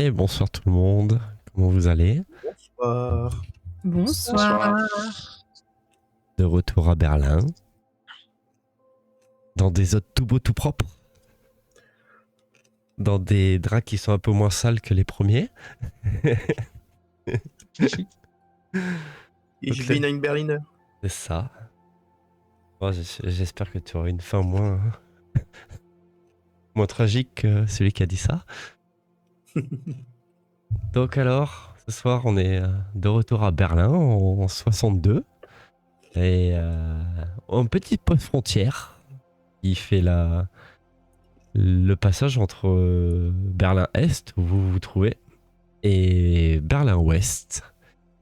Et bonsoir tout le monde, comment vous allez? Bonsoir. Bonsoir. De retour à Berlin, dans des hôtes tout beaux tout propres, dans des draps qui sont un peu moins sales que les premiers. Ich bin ein Berliner. C'est ça. Bon, j'espère que tu auras une fin moins tragique que celui qui a dit ça. Donc alors, ce soir on est de retour à Berlin en 62 et en petite poste frontière qui fait le passage entre Berlin-Est où vous vous trouvez et Berlin-Ouest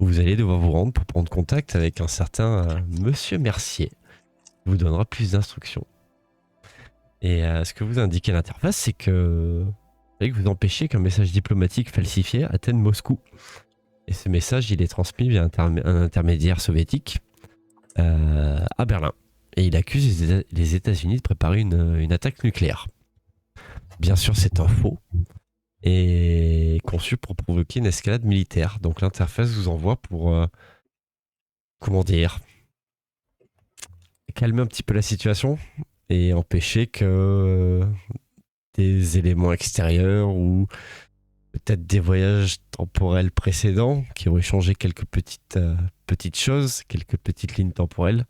où vous allez devoir vous rendre pour prendre contact avec un certain Monsieur Mercier qui vous donnera plus d'instructions. Et ce que vous indiquez à l'interface, c'est que vous empêchez qu'un message diplomatique falsifié atteigne Moscou. Et ce message, il est transmis via un intermédiaire soviétique à Berlin. Et il accuse les États-Unis de préparer une attaque nucléaire. Bien sûr, c'est un faux et conçu pour provoquer une escalade militaire. Donc l'interface vous envoie pour calmer un petit peu la situation et empêcher que des éléments extérieurs ou peut-être des voyages temporels précédents qui auraient changé quelques petites choses, quelques petites lignes temporelles,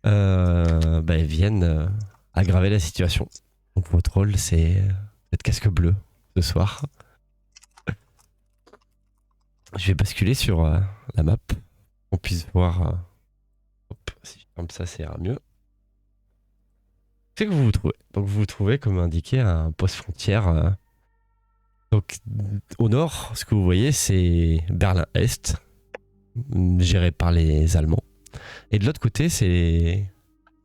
viennent aggraver la situation. Donc votre rôle, c'est être casque bleu ce soir. Je vais basculer sur la map, qu'on puisse voir. Si je ferme ça, ça ira mieux. C'est que vous vous trouvez. Donc vous vous trouvez, comme indiqué, à un poste frontière. Donc au nord, ce que vous voyez, c'est Berlin-Est, géré par les Allemands. Et de l'autre côté,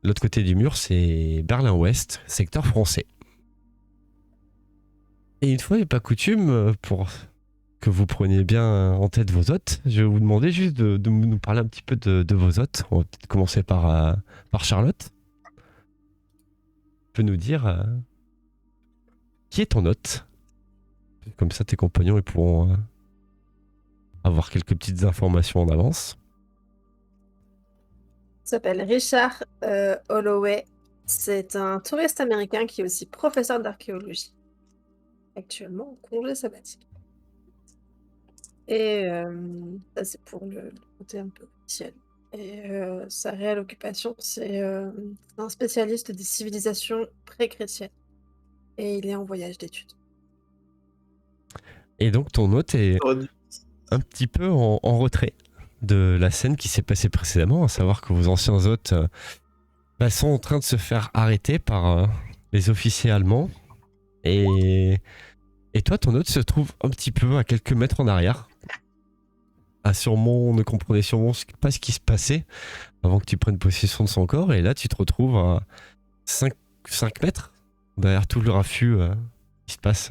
l'autre côté du mur, c'est Berlin-Ouest, secteur français. Et une fois n'est pas coutume, pour que vous preniez bien en tête vos hôtes, je vais vous demander juste de nous parler un petit peu de vos hôtes. On va peut-être commencer par Charlotte. Tu peux nous dire qui est ton hôte? Comme ça, tes compagnons ils pourront avoir quelques petites informations en avance. Il s'appelle Richard Holloway. C'est un touriste américain qui est aussi professeur d'archéologie. Actuellement en congé sabbatique. Et ça, c'est pour le côté un peu chrétien. Et sa réelle occupation, c'est un spécialiste des civilisations pré-chrétiennes. Et il est en voyage d'études. Et donc, ton hôte est un petit peu en retrait de la scène qui s'est passée précédemment, à savoir que vos anciens hôtes sont en train de se faire arrêter par les officiers allemands. Et toi, ton hôte se trouve un petit peu à quelques mètres en arrière. Ne comprenait sûrement pas ce qui se passait avant que tu prennes possession de son corps. Et là, tu te retrouves à 5 mètres derrière tout le raffut qui se passe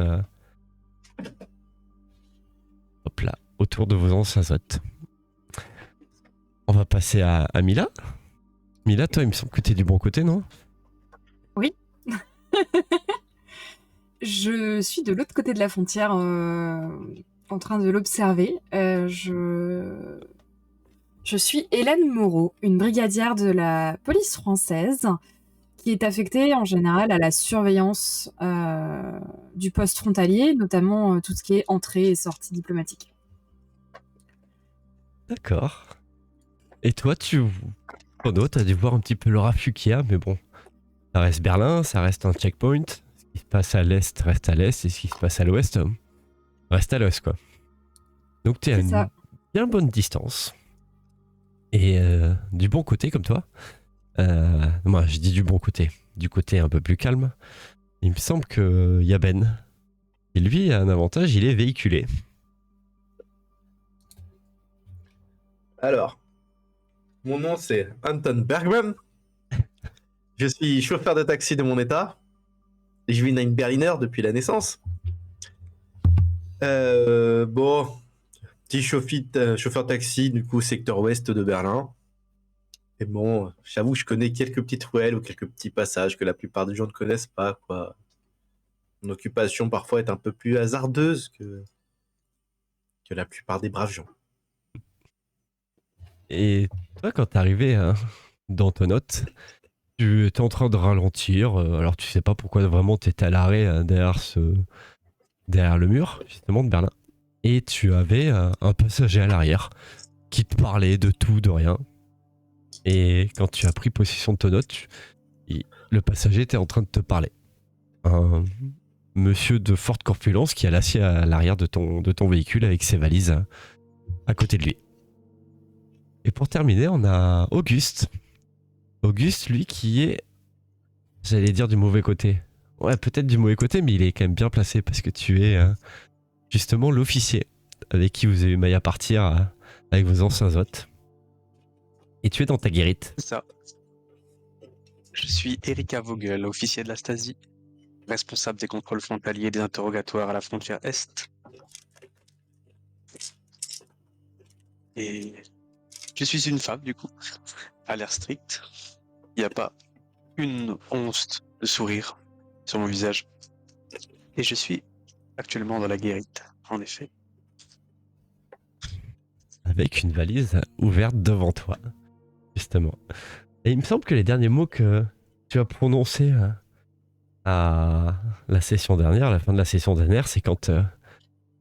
hop là, autour de vos anciens hôtes. On va passer à Mila. Mila, toi, il me semble que tu es du bon côté, non? Oui. Je suis de l'autre côté de la frontière en train de l'observer. Je suis Hélène Moreau, une brigadière de la police française qui est affectée en général à la surveillance du poste frontalier, notamment tout ce qui est entrée et sortie diplomatique. D'accord. Et toi, ton hôte a dû voir un petit peu le raffut qu'il y a, mais bon, ça reste Berlin, ça reste un checkpoint. Ce qui se passe à l'est reste à l'est, et ce qui se passe à l'ouest reste à l'ouest, quoi. Donc tu es à une bien bonne distance. Et du bon côté, comme toi, moi je dis du bon côté, du côté un peu plus calme, il me semble que y a Ben. Et lui a un avantage, il est véhiculé. Alors, mon nom c'est Anton Bergman. Je suis chauffeur de taxi de mon état. Je vis une Berliner depuis la naissance. Petit chauffeur taxi, du coup, secteur ouest de Berlin. Et bon, j'avoue, je connais quelques petites ruelles ou quelques petits passages que la plupart des gens ne connaissent pas, quoi. Mon occupation parfois est un peu plus hasardeuse que que la plupart des braves gens. Et toi, quand t'es arrivé dans ton hôte, tu étais en train de ralentir. Alors, tu sais pas pourquoi vraiment tu étais à l'arrêt derrière le mur, justement, de Berlin. Et tu avais un passager à l'arrière qui te parlait de tout, de rien. Et quand tu as pris possession de ton hôte, le passager était en train de te parler. Un monsieur de forte corpulence qui est assis à l'arrière de ton véhicule avec ses valises à côté de lui. Et pour terminer, on a Auguste. Auguste, lui, qui est, j'allais dire, du mauvais côté. Ouais, peut-être du mauvais côté, mais il est quand même bien placé parce que tu es justement l'officier avec qui vous avez eu maille à partir avec vos anciens hôtes. Et tu es dans ta guérite. C'est ça. Je suis Erika Vogel, officier de la Stasi, responsable des contrôles frontaliers et des interrogatoires à la frontière Est. Et je suis une femme, du coup, à l'air strict. Il n'y a pas une once de sourire sur mon visage. Et je suis actuellement dans la guérite, en effet. Avec une valise ouverte devant toi, justement. Et il me semble que les derniers mots que tu as prononcés à la session dernière, à la fin de la session dernière, c'est quand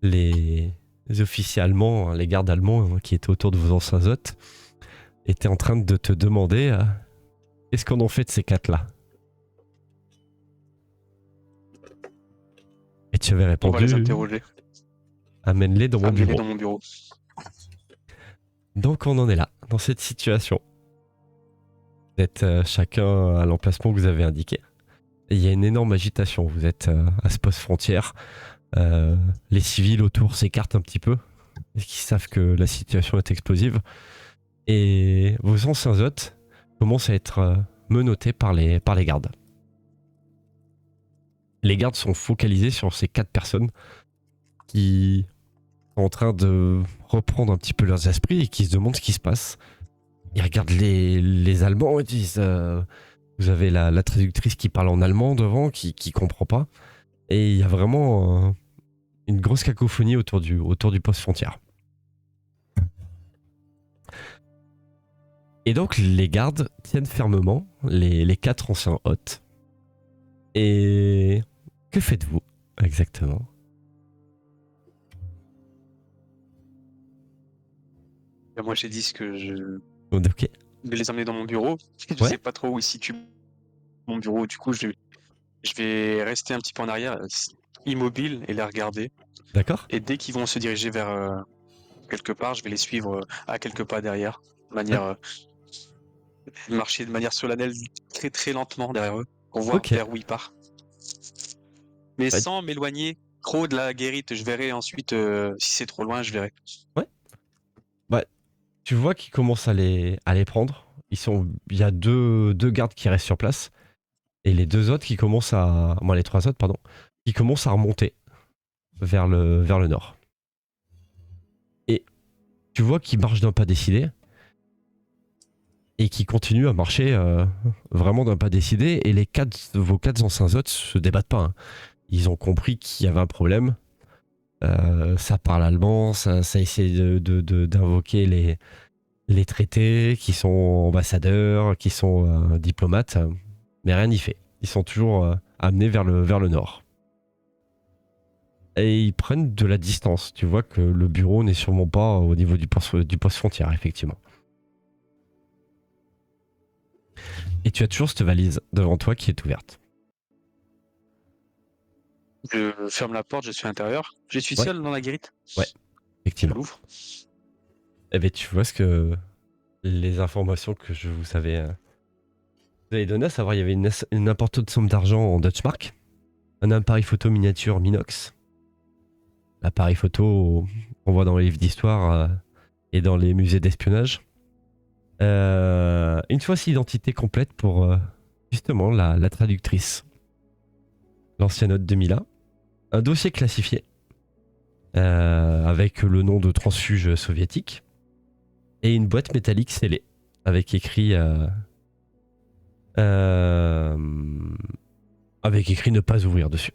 les officiers allemands, les gardes allemands qui étaient autour de vos anciens hôtes, étaient en train de te demander qu'est-ce qu'on en fait de ces quatre-là. Et tu avais On va répondu les interroger. amène-les dans mon Amenez-les bureau. dans mon bureau. Donc on en est là, dans cette situation. Vous êtes chacun à l'emplacement que vous avez indiqué. Et il y a une énorme agitation. Vous êtes à ce poste frontière. Les civils autour s'écartent un petit peu. Parce qu'ils savent que la situation est explosive. Et vos anciens hôtes commencent à être menottés par les gardes. Les gardes sont focalisés sur ces 4 personnes qui sont en train de reprendre un petit peu leurs esprits et qui se demandent ce qui se passe. Ils regardent les Allemands et disent vous avez la traductrice qui parle en allemand devant, qui comprend pas. Et il y a vraiment une grosse cacophonie autour du poste frontière. Et donc les gardes tiennent fermement les 4 anciens hôtes. Et que faites-vous exactement? Et moi, j'ai dit ce que je Ok, vais les emmener dans mon bureau. Je Ouais. sais pas trop où se situe mon bureau. Du coup, je vais rester un petit peu en arrière, immobile, et les regarder. d'accord. Et dès qu'ils vont se diriger vers quelque part, je vais les suivre à quelques pas derrière, de manière marcher de manière solennelle, très très lentement derrière eux, pour voir Ok. vers où ils partent. Mais Ouais. sans m'éloigner trop de la guérite. Je verrai ensuite si c'est trop loin, je verrai. Tu vois qu'ils commencent à les prendre. Il y a deux gardes qui restent sur place. Et les 2 autres qui commencent à... Moi, les 3 autres, pardon. Qui commencent à remonter vers le nord. Et tu vois qu'ils marchent d'un pas décidé. Et qui continuent à marcher vraiment d'un pas décidé. Et vos 4 anciens autres se débattent pas. Hein. Ils ont compris qu'il y avait un problème. Ça parle allemand, ça essaie d'invoquer les traités, qui sont ambassadeurs, qui sont diplomates, mais rien n'y fait. Ils sont toujours amenés vers le nord. Et ils prennent de la distance. Tu vois que le bureau n'est sûrement pas au niveau du poste frontière, effectivement. Et tu as toujours cette valise devant toi qui est ouverte. Je ferme la porte, je suis à l'intérieur. Je suis Ouais. seul dans la guérite. Je Effectivement. l'ouvre. Eh bien, tu vois les informations que je vous avais données, à savoir il y avait une importante somme d'argent en Dutch Mark, un appareil photo miniature Minox, l'appareil photo qu'on voit dans les livres d'histoire et dans les musées d'espionnage, une fausse identité complète pour justement la traductrice, l'ancienne hôte de Mila, un dossier classifié avec le nom de transfuge soviétique et une boîte métallique scellée avec écrit ne pas ouvrir dessus.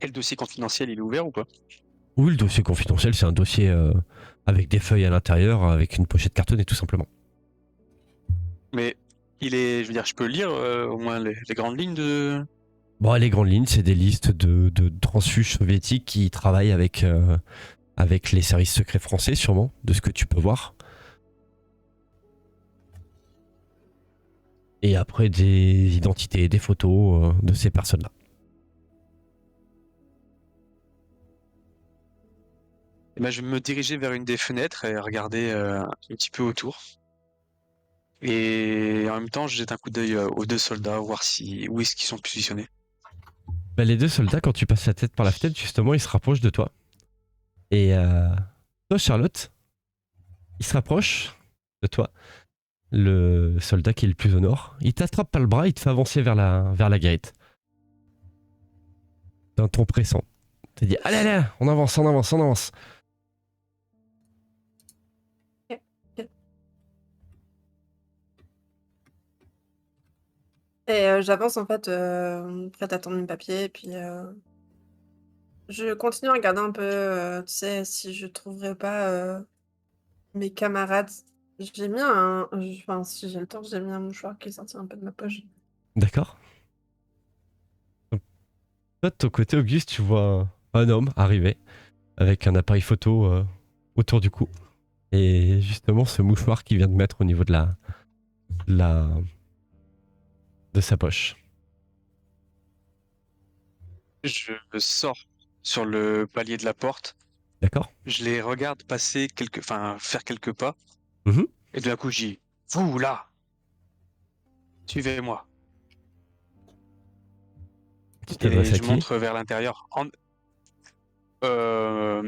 Et, tu vois, Et le dossier confidentiel, il est ouvert ou pas? Oui, le dossier confidentiel, c'est un dossier avec des feuilles à l'intérieur, avec une pochette cartonnée, tout simplement. Mais je veux dire, je peux lire au moins les grandes lignes de. Bon, les grandes lignes, c'est des listes de transfuges soviétiques qui travaillent avec les services secrets français, sûrement, de ce que tu peux voir. Et après, des identités, des photos de ces personnes-là. Eh ben, je vais me diriger vers une des fenêtres et regarder un petit peu autour. Et en même temps, je jette un coup d'œil aux deux soldats, voir où est-ce qu'ils sont positionnés. Bah, les deux soldats, quand tu passes la tête par la fenêtre, justement, ils se rapprochent de toi. Et toi, Charlotte, il se rapproche de toi. Le soldat qui est le plus au nord, il t'attrape par le bras, il te fait avancer vers la grille. D'un ton pressant. Il te dit allez, allez, on avance, on avance, on avance. Et j'avance en fait, prête à tendre mes papiers et puis, je continue à regarder un peu, tu sais, si je trouverais pas, mes camarades. J'ai mis enfin, si j'ai le temps, j'ai mis un mouchoir qui est sorti un peu de ma poche. D'accord. Toi, de ton côté, Auguste, tu vois un homme arriver avec un appareil photo autour du cou. Et justement, ce mouchoir qu'il vient de mettre au niveau de sa poche. Je sors sur le palier de la porte. D'accord. Je les regarde passer faire quelques pas. Mhm. Et d'un coup, je dis vous là, suivez-moi. Tu Et t'adresses à je qui? montre vers l'intérieur. Euh,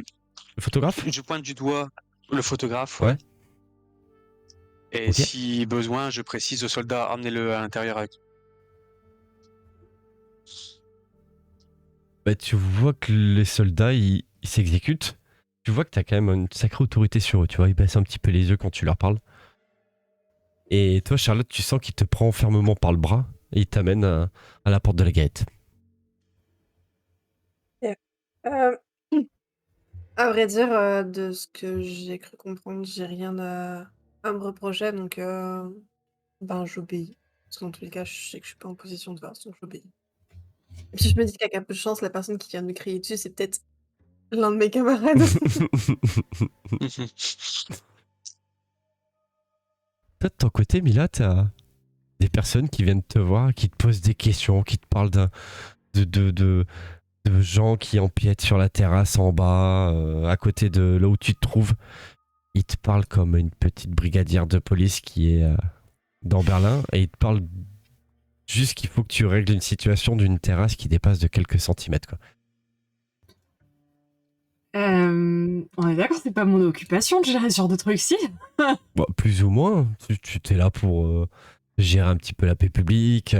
Le photographe? je pointe du doigt le photographe, ouais. Ouais. Et Ok. si besoin, je précise au soldat, emmenez-le à l'intérieur avec. Bah, tu vois que les soldats, ils s'exécutent. Tu vois que t'as quand même une sacrée autorité sur eux. Tu vois, ils baissent un petit peu les yeux quand tu leur parles. Et toi, Charlotte, tu sens qu'il te prend fermement par le bras et il t'amène à la porte de la galette. Et heu, à vrai dire, de ce que j'ai cru comprendre, j'ai rien à me reprocher donc, ben, j'obéis. Parce que dans tous les cas, je sais que je suis pas en position de force, donc j'obéis. Et puis je me dis qu'avec un peu de chance, la personne qui vient de me crier dessus, c'est peut-être l'un de mes camarades. Toi, de ton côté, Mila, t'as des personnes qui viennent te voir, qui te posent des questions, qui te parlent de gens qui empiètent sur la terrasse en bas, à côté de là où tu te trouves. Ils te parlent comme une petite brigadière de police qui est dans Berlin et ils te parlent juste qu'il faut que tu règles une situation d'une terrasse qui dépasse de quelques centimètres, quoi. On est d'accord, c'est pas mon occupation de gérer ce genre de trucs, si. Bon, plus ou moins, tu t'es là pour gérer un petit peu la paix publique,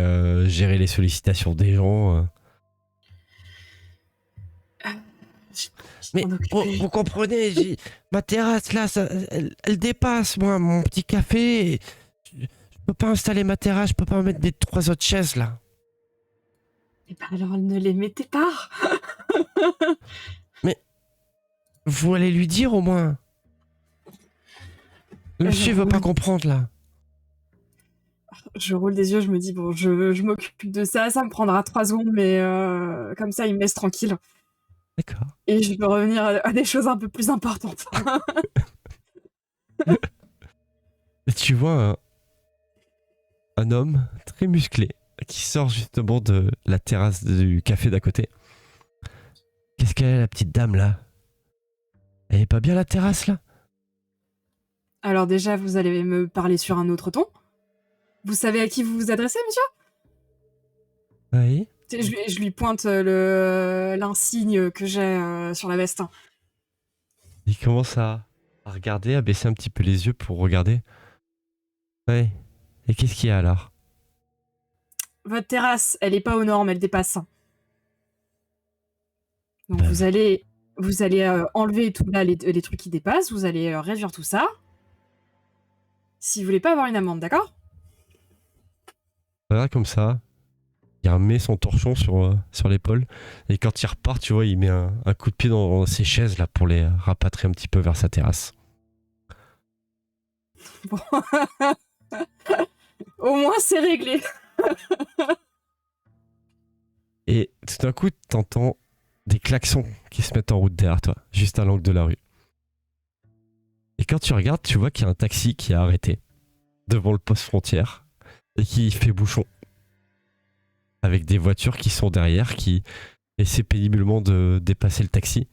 gérer les sollicitations des gens. Je Mais m'en occuper. vous comprenez, ma terrasse là, elle dépasse moi, mon petit café. Je peux pas installer ma terrasse, je peux pas mettre des 3 autres chaises là. Et bah alors ne les mettez pas. Vous allez lui dire au moins. Le monsieur veut pas comprendre là. Je roule des yeux, je me dis, bon, je m'occupe de ça, ça me prendra 3 secondes, mais comme ça, il me laisse tranquille. D'accord. Et je peux revenir à des choses un peu plus importantes. Et tu vois un homme très musclé qui sort justement de la terrasse du café d'à côté. Qu'est-ce qu'elle est la petite dame là? Elle est pas bien la terrasse là? Alors déjà, vous allez me parler sur un autre ton. Vous savez à qui vous vous adressez, monsieur? Oui. Je lui pointe l'insigne que j'ai sur la veste. Il commence à regarder, à baisser un petit peu les yeux pour regarder. Ouais. Et qu'est-ce qu'il y a alors? Votre terrasse, elle est pas aux normes, elle dépasse. Donc Bah, vous allez enlever tout là les trucs qui dépassent, vous allez réduire tout ça. Si vous voulez pas avoir une amende, d'accord? voilà comme ça. Il remet son torchon sur l'épaule. Et quand il repart, tu vois, il met un coup de pied dans ses chaises là pour les rapatrier un petit peu vers sa terrasse. Bon. Au moins, c'est réglé. Et tout d'un coup, t'entends des klaxons qui se mettent en route derrière toi, juste à l'angle de la rue. Et quand tu regardes, tu vois qu'il y a un taxi qui a arrêté devant le poste frontière et qui fait bouchon. Avec des voitures qui sont derrière, qui essaient péniblement de dépasser le taxi.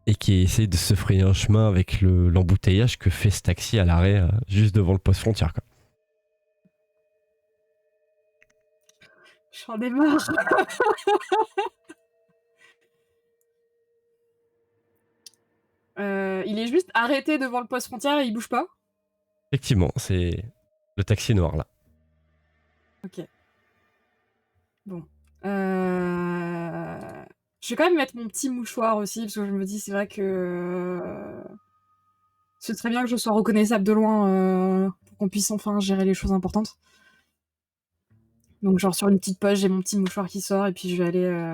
Et qui essayent de se frayer un chemin avec l'embouteillage que fait ce taxi à l'arrêt juste devant le poste frontière, quoi. J'en ai marre. Il est juste arrêté devant le poste frontière et il bouge pas. Effectivement, c'est le taxi noir là. Ok. Bon. Je vais quand même mettre mon petit mouchoir aussi, parce que je me dis, c'est vrai que c'est très bien que je sois reconnaissable de loin pour qu'on puisse enfin gérer les choses importantes. Donc, genre, sur une petite poche, j'ai mon petit mouchoir qui sort, et puis je vais aller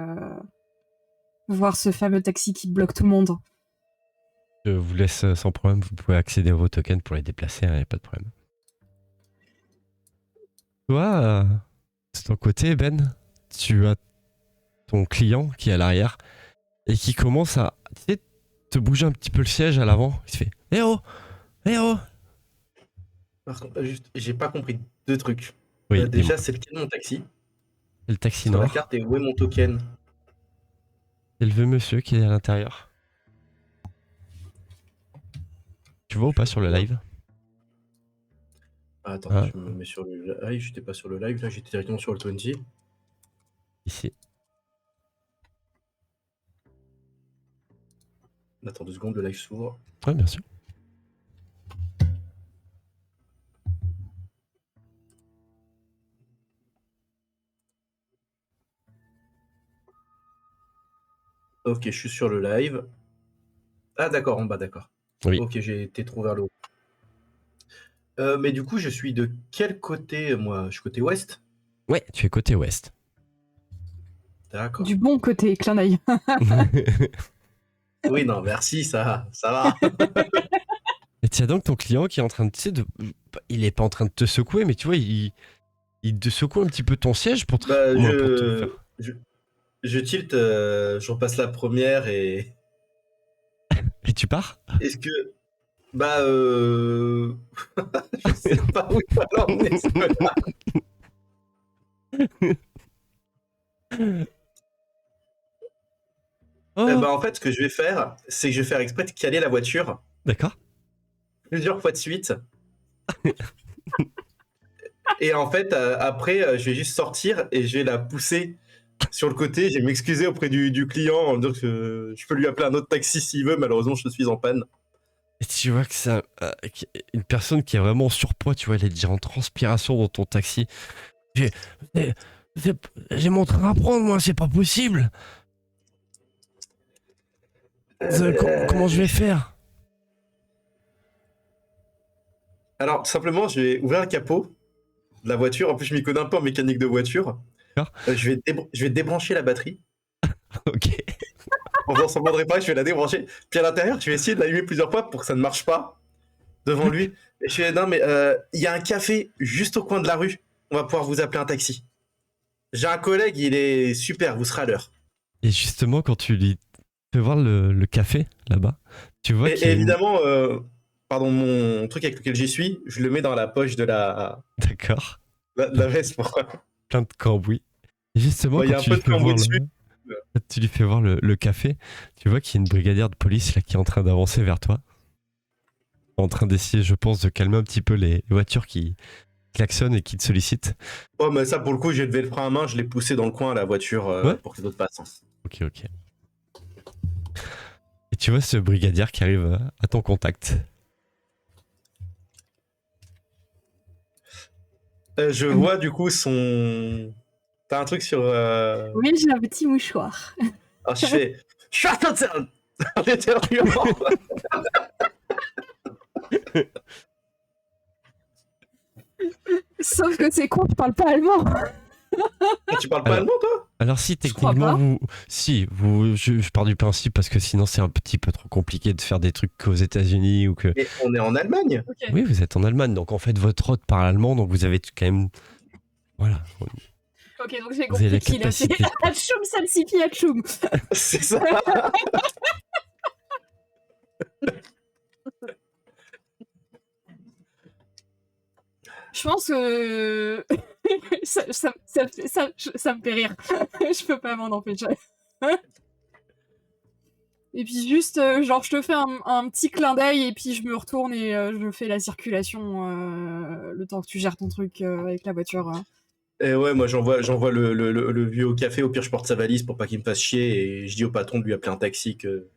voir ce fameux taxi qui bloque tout le monde. Je vous laisse sans problème, vous pouvez accéder à vos tokens pour les déplacer, il n'y a pas de problème. Toi, de ton côté, Ben, tu as ton client qui est à l'arrière et qui commence à te bouger un petit peu le siège à l'avant. Il se fait « Eh oh! Eh oh !» Par contre, juste, j'ai pas compris deux trucs. Oui, Déjà, c'est lequel mon taxi? c'est le taxi Sur la noir. carte, et où est mon token? C'est le vieux monsieur qui est à l'intérieur. Tu vois ou pas sur le live? Ah, attends, Ah. je me mets sur le live. J'étais pas sur le live, là, j'étais directement sur le 20. Ici. Attends 2 secondes, le live s'ouvre. Ouais, bien sûr. Ok, je suis sur le live. Ah, d'accord, en bas, d'accord. Oui. Ok, j'ai été trop vers le haut. Mais du coup, je suis de quel côté, moi? Je suis côté ouest? Ouais, tu es côté ouest. D'accord. Du bon côté, clin d'œil. Oui, non, merci, ça va. Et tu as donc ton client qui est en train de, tu sais, il est pas en train de te secouer, mais tu vois, il te secoue un petit peu ton siège pour te, Bah, moi, pour te faire. je tilt, je repasse la première et Et tu pars? est-ce que... Bah, je sais pas où ça va l'emmener, ce connard. Oh, Bah, en fait, ce que je vais faire, c'est que je vais faire exprès de caler la voiture d'accord. plusieurs fois de suite. Et en fait, après, je vais juste sortir et je vais la pousser sur le côté. Je vais m'excuser auprès du client en disant que je peux lui appeler un autre taxi s'il veut. Malheureusement, je suis en panne. Et tu vois que c'est une personne qui est vraiment en surpoids, tu vois, elle est déjà en transpiration dans ton taxi. J'ai mon train à prendre, moi, c'est pas possible. Comment je vais faire? Alors, simplement, je vais ouvrir le capot de la voiture. En plus, je m'y connais un peu en mécanique de voiture. D'accord. Je vais débrancher la batterie. Ok. En faisant semblant de réparer, je vais la débrancher. Puis à l'intérieur, je vais essayer de l'allumer plusieurs fois pour que ça ne marche pas devant lui. Et je fais, non, mais il y a un café juste au coin de la rue. On va pouvoir vous appeler un taxi. J'ai un collègue, il est super, vous serez à l'heure. Et justement, quand tu lui fais voir le café là-bas, tu vois Et qu'il y a évidemment, pardon, mon truc avec lequel j'y suis, je le mets dans la poche de la D'accord. veste. Plein de cambouis. Et justement, Il y a quand un tu peu lui de fais voir cambouis dessus. quand tu lui fais voir le café, tu vois qu'il y a une brigadière de police là qui est en train d'avancer vers toi. En train d'essayer, je pense, de calmer un petit peu les voitures qui klaxonnent et qui te sollicitent. Oh, mais ça, pour le coup, j'ai levé le frein à main, je l'ai poussé dans le coin, la voiture, Ouais. pour que les autres passent. Ok. Et tu vois ce brigadier qui arrive à ton contact. Je vois du coup son... T'as un truc sur... Oui, j'ai un petit mouchoir. Alors je fais... Shut up, sir en éternuant. Sauf que c'est con, je parle pas allemand. Tu parles pas Alors- allemand, toi? Alors si Je crois techniquement pas. vous... Si, je pars du principe parce que sinon c'est un petit peu trop compliqué de faire des trucs qu'aux États-Unis ou que... Mais on est en Allemagne. Ok. Oui, vous êtes en Allemagne, donc en fait votre hôte parle allemand, donc vous avez quand même... Voilà, Ok, donc j'ai vous avez la compris qu'il a fait capacité. Atchoum, Salsifi, Atchoum. C'est ça. Je pense que ça me fait rire. Je peux pas m'en empêcher. Et puis juste, genre, je te fais un petit clin d'œil et puis je me retourne et je fais la circulation le temps que tu gères ton truc avec la voiture. Et ouais, moi j'envoie le vieux au café. Au pire, je porte sa valise pour pas qu'il me fasse chier et je dis au patron de lui appeler un taxi que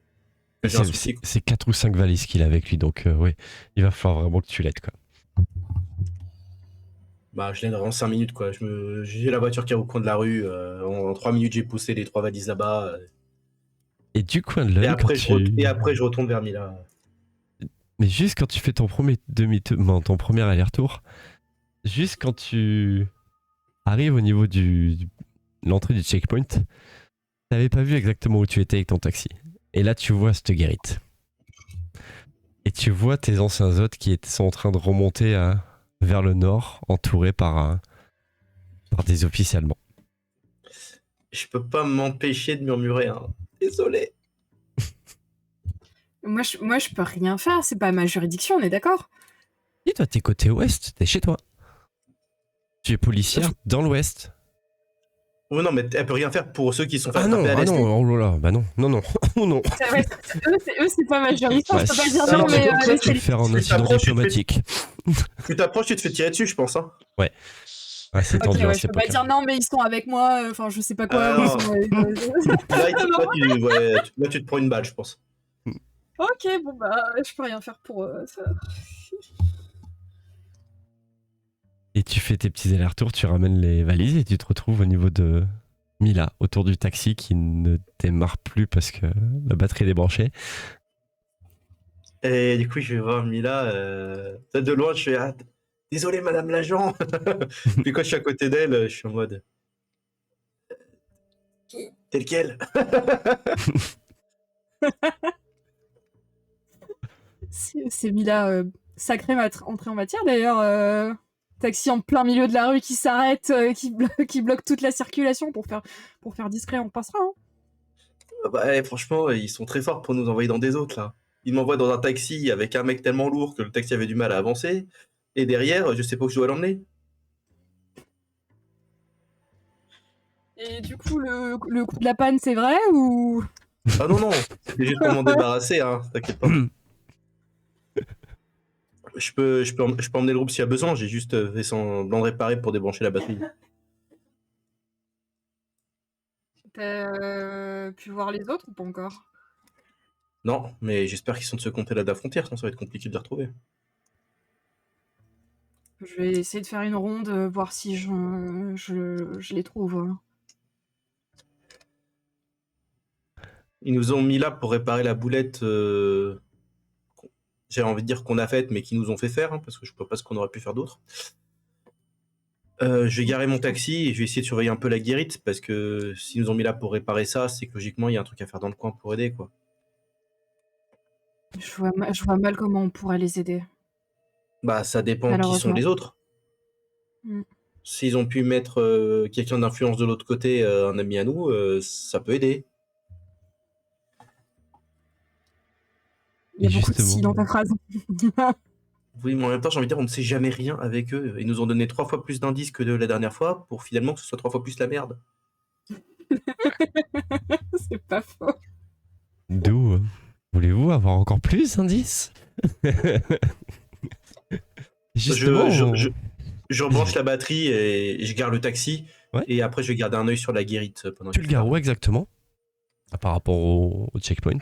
j'ai un souci. C'est 4 ou 5 valises qu'il a avec lui, donc oui, il va falloir vraiment que tu l'aides, quoi. Bah, je l'aide en 5 minutes, quoi. J'ai la voiture qui est au coin de la rue. En 3 minutes, j'ai poussé les 3 valises là-bas. Et du coin de Et l'œil, après, quand tu... et après, je retourne vers Mila. Mais juste quand tu fais ton premier ton premier aller-retour, juste quand tu arrives au niveau l'entrée du checkpoint, t'avais pas vu exactement où tu étais avec ton taxi. Et là, tu vois cette guérite. Et tu vois tes anciens hôtes qui sont en train de remonter vers le nord, entourés par des officiers allemands. Je peux pas m'empêcher de murmurer, hein. Désolé. Moi, je peux rien faire, c'est pas ma juridiction, on est d'accord? Et toi, t'es côté ouest, t'es chez toi. Tu es policière dans l'ouest. Oh non, mais elle peut rien faire pour ceux qui sont fait Ah non, attraper à l'est. oh là là, bah non, oh non. Eux, c'est pas ma juridiction, je peux pas dire si, non, tu mais peux laissez-les. le faire en tu incident t'approches, tu te fais- diplomatique. Tu t'approches, tu te fais tirer dessus, je pense, hein. Ouais, c'est Ok, tendu à ouais, je cette peux pas époque. dire non, mais ils sont avec moi, enfin, je sais pas quoi. Ah, ils non. sont, Là, tu te prends une balle, je pense. Ok, bon, bah, je peux rien faire pour ça. Et tu fais tes petits allers-retours, tu ramènes les valises et tu te retrouves au niveau de Mila, autour du taxi qui ne démarre plus parce que la batterie est débranchée. Et du coup, je vais voir Mila. De loin, je fais désolé, madame l'agent. Puis quand je suis à côté d'elle, je suis en mode t'es lequel? C'est Mila, sacrée entrée en matière d'ailleurs. Taxi en plein milieu de la rue qui s'arrête, qui bloque toute la circulation pour faire discret, on passera. Hein. Bah, franchement, ils sont très forts pour nous envoyer dans des autres, là. Ils m'envoient dans un taxi avec un mec tellement lourd que le taxi avait du mal à avancer. Et derrière, je sais pas où je dois l'emmener. Et du coup, le coup de la panne, c'est vrai ou... Ah non, non, c'était juste pour m'en débarrasser, hein, t'inquiète pas. Je peux emmener le groupe s'il y a besoin, j'ai juste fait semblant de réparer pour débrancher la batterie. T'as pu voir les autres ou pas encore? Non, mais j'espère qu'ils sont de ce côté-là de la frontière, sinon ça va être compliqué de les retrouver. Je vais essayer de faire une ronde, voir si je les trouve. Hein. Ils nous ont mis là pour réparer la boulette, j'ai envie de dire qu'on a faite, mais qu'ils nous ont fait faire, hein, parce que je vois pas ce qu'on aurait pu faire d'autre. Je vais garer mon taxi et je vais essayer de surveiller un peu la guérite, parce que s'ils nous ont mis là pour réparer ça, c'est que logiquement, il y a un truc à faire dans le coin pour aider, quoi. Je vois mal comment on pourrait les aider. Bah, ça dépend qui sont Malheureusement. les autres. Mm. S'ils ont pu mettre quelqu'un d'influence de l'autre côté, un ami à nous, ça peut aider. Il y a Et beaucoup de justement- si dans ta phrase. Oui, mais en même temps, j'ai envie de dire, on ne sait jamais rien avec eux. Ils nous ont donné 3 fois plus d'indices que de la dernière fois, pour finalement que ce soit 3 fois plus la merde. C'est pas faux. D'où voulez-vous avoir encore plus d'indices? Justement, Je rebranche la batterie et je garde le taxi. Ouais. Et après, je vais garder un œil sur la guérite pendant tu qu'il le gares part. où exactement? Par rapport au checkpoint?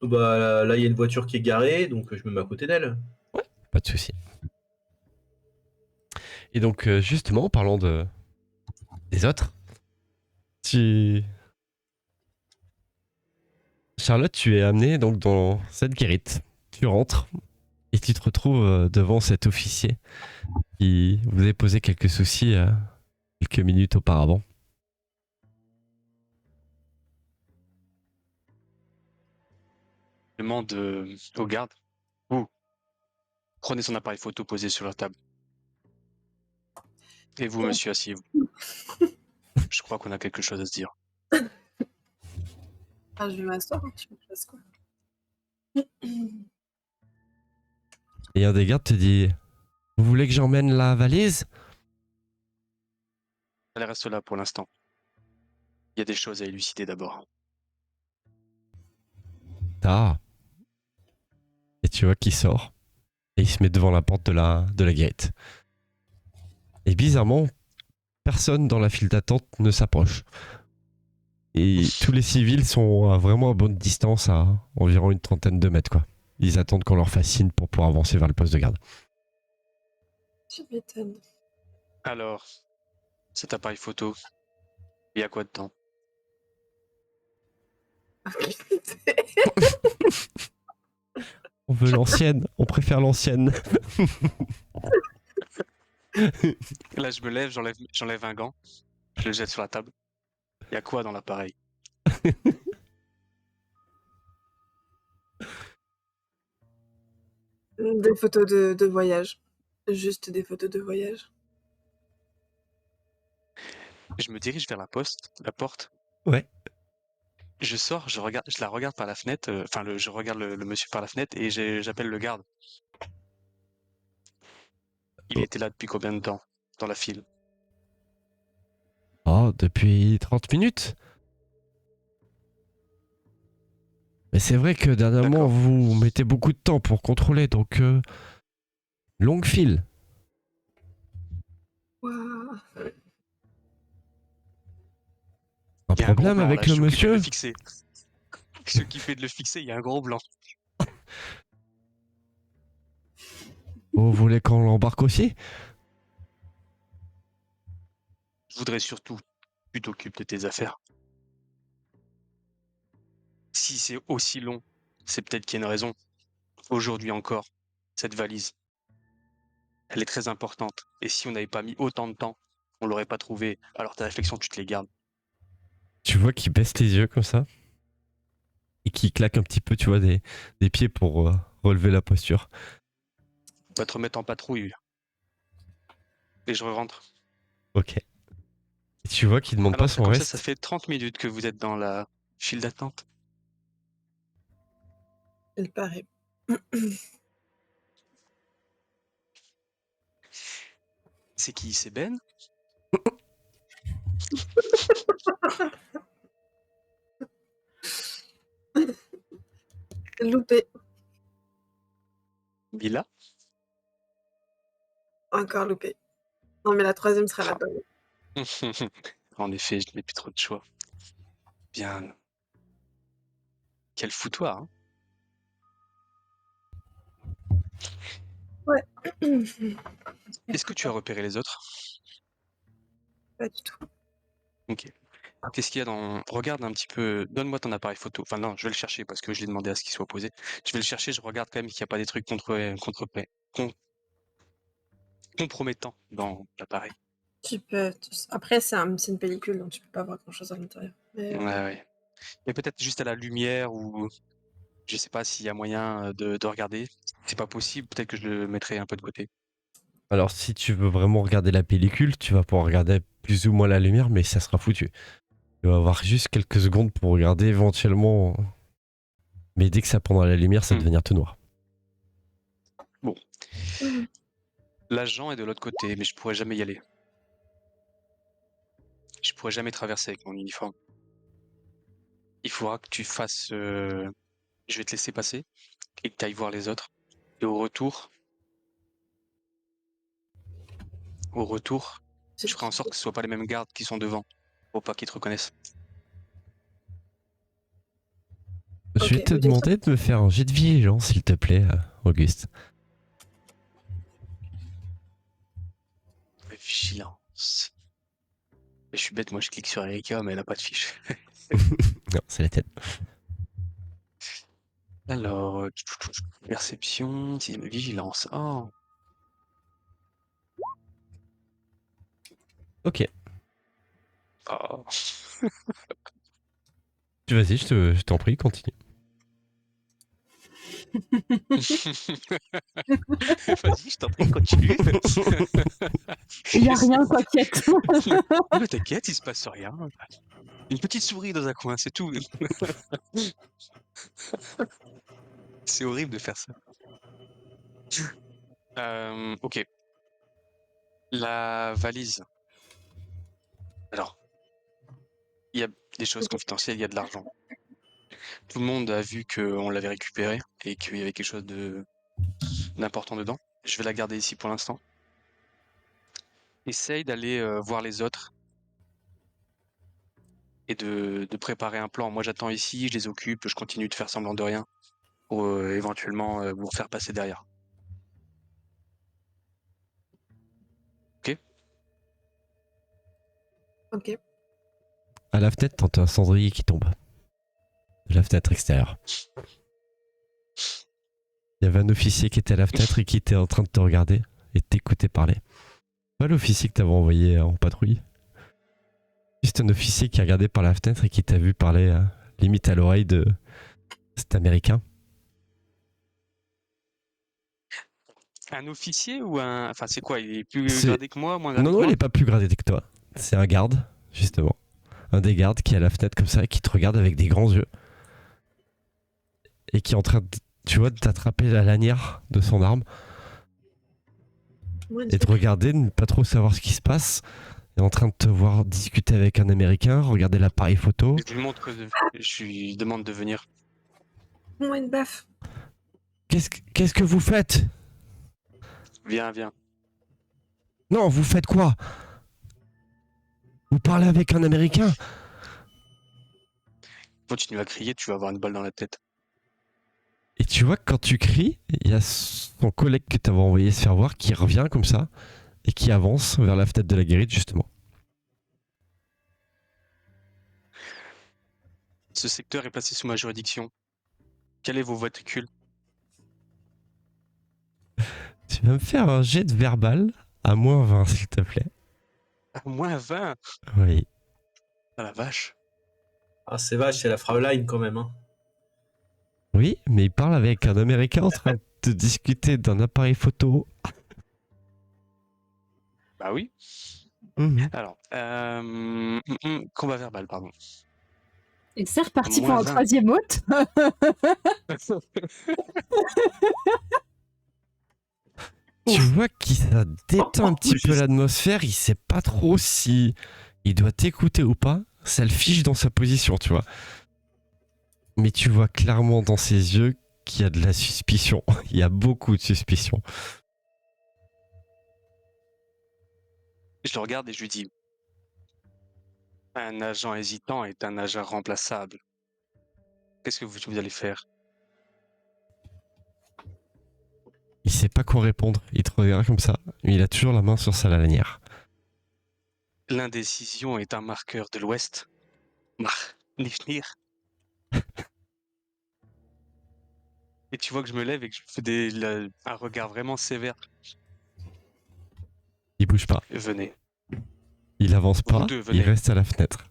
Bah, là, il y a une voiture qui est garée, donc je me mets à côté d'elle. Pas de souci. Et donc, justement, en parlant des autres, Charlotte, tu es amenée donc dans cette guérite. Tu rentres Et tu te retrouves devant cet officier qui vous avait posé quelques soucis quelques minutes auparavant. Je demande au garde. Vous, prenez son appareil photo posé sur la table. Et vous, monsieur, asseyez-vous. Je crois qu'on a quelque chose à se dire. Ah, je vais m'asseoir, tu me passes quoi? Et un des gardes te dit: vous voulez que j'emmène la valise? Elle reste là pour l'instant. Il y a des choses à élucider d'abord. Ah. Et tu vois qu'il sort. Et il se met devant la porte de la gate. Et bizarrement, personne dans la file d'attente ne s'approche. Et tous les civils sont vraiment à bonne distance, à environ une trentaine de mètres, quoi. Ils attendent qu'on leur fasse signe pour pouvoir avancer vers le poste de garde. Tu m'étonnes. Alors, cet appareil photo, il y a quoi dedans? On veut l'ancienne, on préfère l'ancienne. Là, je me lève, j'enlève un gant, je le jette sur la table. Il y a quoi dans l'appareil? Des photos de voyage. Juste des photos de voyage. Je me dirige vers la porte. Ouais. Je sors, je la regarde par la fenêtre, je regarde le monsieur par la fenêtre et j'appelle le garde. Il Oh. était là depuis combien de temps dans la file? Oh, depuis 30 minutes. Mais c'est vrai que dernièrement, D'accord. vous mettez beaucoup de temps pour contrôler, donc longue file. Waouh. Un Il y a un gros problème blanc là, avec je le suis occupé de monsieur? le fixer. Je suis occupé de le fixer, il y a un gros blanc. Vous voulez qu'on l'embarque aussi? Je voudrais surtout que tu t'occupes de tes affaires. Si c'est aussi long, c'est peut-être qu'il y a une raison. Aujourd'hui encore, cette valise, elle est très importante. Et si on n'avait pas mis autant de temps, on l'aurait pas trouvée. Alors ta réflexion, tu te les gardes. Tu vois qu'il baisse les yeux comme ça et qu'il claque un petit peu, tu vois, des pieds pour relever la posture. On va te remettre en patrouille. Et je rentre. Ok. Et tu vois qu'il demande pas Alors, son comme ça reste. fait 30 minutes que vous êtes dans la file d'attente. Il paraît. C'est qui? C'est Ben? Loupé. Mila? Encore loupé. Non, mais la troisième sera la bonne. En effet, je n'ai plus trop de choix. Bien. Quel foutoir, hein? Ouais. Est-ce que tu as repéré les autres? Pas du tout. Ok. Qu'est-ce qu'il y a dans... Regarde un petit peu... Donne-moi ton appareil photo. Enfin non, je vais le chercher parce que je l'ai demandé à ce qu'il soit posé. Je vais le chercher, je regarde quand même qu'il n'y a pas des trucs compromettants dans l'appareil. Tu peux. Après, c'est une pellicule, donc tu peux pas voir grand-chose à l'intérieur. Mais, Ouais, ouais. Mais peut-être juste à la lumière ou... Je sais pas s'il y a moyen de regarder. Si c'est pas possible, peut-être que je le mettrai un peu de côté. Alors, si tu veux vraiment regarder la pellicule, tu vas pouvoir regarder plus ou moins la lumière, mais ça sera foutu. Tu vas avoir juste quelques secondes pour regarder éventuellement. Mais dès que ça prendra la lumière, ça va devenir tout noir. L'agent est de l'autre côté, mais je pourrais jamais y aller. Je pourrais jamais traverser avec mon uniforme. Il faudra que tu fasses... Je vais te laisser passer et que tu ailles voir les autres. Et au retour, je ferai en sorte que ce soit pas les mêmes gardes qui sont devant, pour pas qu'ils te reconnaissent. Je vais Ok, te bien sûr. demander de me faire un jet de vigilance, s'il te plaît, Auguste. Vigilance. Je suis bête, moi je clique sur Erika, mais elle a pas de fiche. Non, c'est la tienne. Alors, perception, sixième vigilance. Oh, Ok. oh. Vas-y, je t'en prie, continue. Vas-y, je t'en prie, continue. Il y a rien, t'inquiète. Non, mais t'inquiète, il se passe rien. Une petite souris dans un coin, c'est tout. C'est horrible de faire ça. Ok. La valise. Alors, il y a des choses confidentielles, il y a de l'argent. Tout le monde a vu qu'on l'avait récupéré et qu'il y avait quelque chose d'important dedans. Je vais la garder ici pour l'instant. Essaye d'aller voir les autres et de préparer un plan. Moi, j'attends ici, je les occupe, je continue de faire semblant de rien pour éventuellement vous faire passer derrière. Ok? Ok. À la fenêtre, t'entends un cendrier qui tombe. De la fenêtre extérieure. Il y avait un officier qui était à la fenêtre et qui était en train de te regarder et de t'écouter parler. Pas l'officier que t'avais envoyé en patrouille. Juste un officier qui a regardé par la fenêtre et qui t'a vu parler limite à l'oreille de cet américain. Un officier ou un... Enfin, c'est quoi? Il est plus C'est- gradé que moi, moins gradé Non, que non, il moi? est pas plus gradé que toi. C'est un garde, justement. Un des gardes qui est à la fenêtre comme ça et qui te regarde avec des grands yeux. Et qui est en train, tu vois, de t'attraper la lanière de son arme Moi, et de regarder, de ne pas trop savoir ce qui se passe. Et en train de te voir discuter avec un américain, regarder l'appareil photo. Je lui montre, je lui demande de venir. moi une baffe. Qu'est-ce que vous faites? Viens, viens. Non, vous faites quoi? Vous parlez avec un américain? Continue à crier, tu vas avoir une balle dans la tête. Et tu vois que quand tu cries, il y a son collègue que t'avais envoyé se faire voir qui revient comme ça et qui avance vers la fenêtre de la guérite justement. Ce secteur est placé sous ma juridiction. Quel est vos matricules? Tu vas me faire un jet de verbal à moins 20 s'il te plaît. Moins 20. Oui. Ah la vache. Ah, c'est vache, c'est la Fraulein quand même. Hein. Oui, mais il parle avec un américain en train de discuter d'un appareil photo. Bah oui. Mhm. Alors, combat verbal, pardon. Et c'est reparti pour Moins un 20. troisième hôte. Tu vois qu'il ça détend un petit peu Juste. l'atmosphère, il sait pas trop si il doit t'écouter ou pas. Ça le fiche dans sa position, tu vois. Mais tu vois clairement dans ses yeux qu'il y a de la suspicion. Il y a beaucoup de suspicion. Je le regarde et je lui dis, un agent hésitant est un agent remplaçable. Qu'est-ce que vous allez faire? Il sait pas quoi répondre. Il te regarde comme ça. Mais il a toujours la main sur sa lanière. L'indécision est un marqueur de l'Ouest. Nifnir. Et tu vois que je me lève et que je fais un regard vraiment sévère. Il bouge pas. Venez. Il avance Vous pas. deux, Il venez. reste à la fenêtre.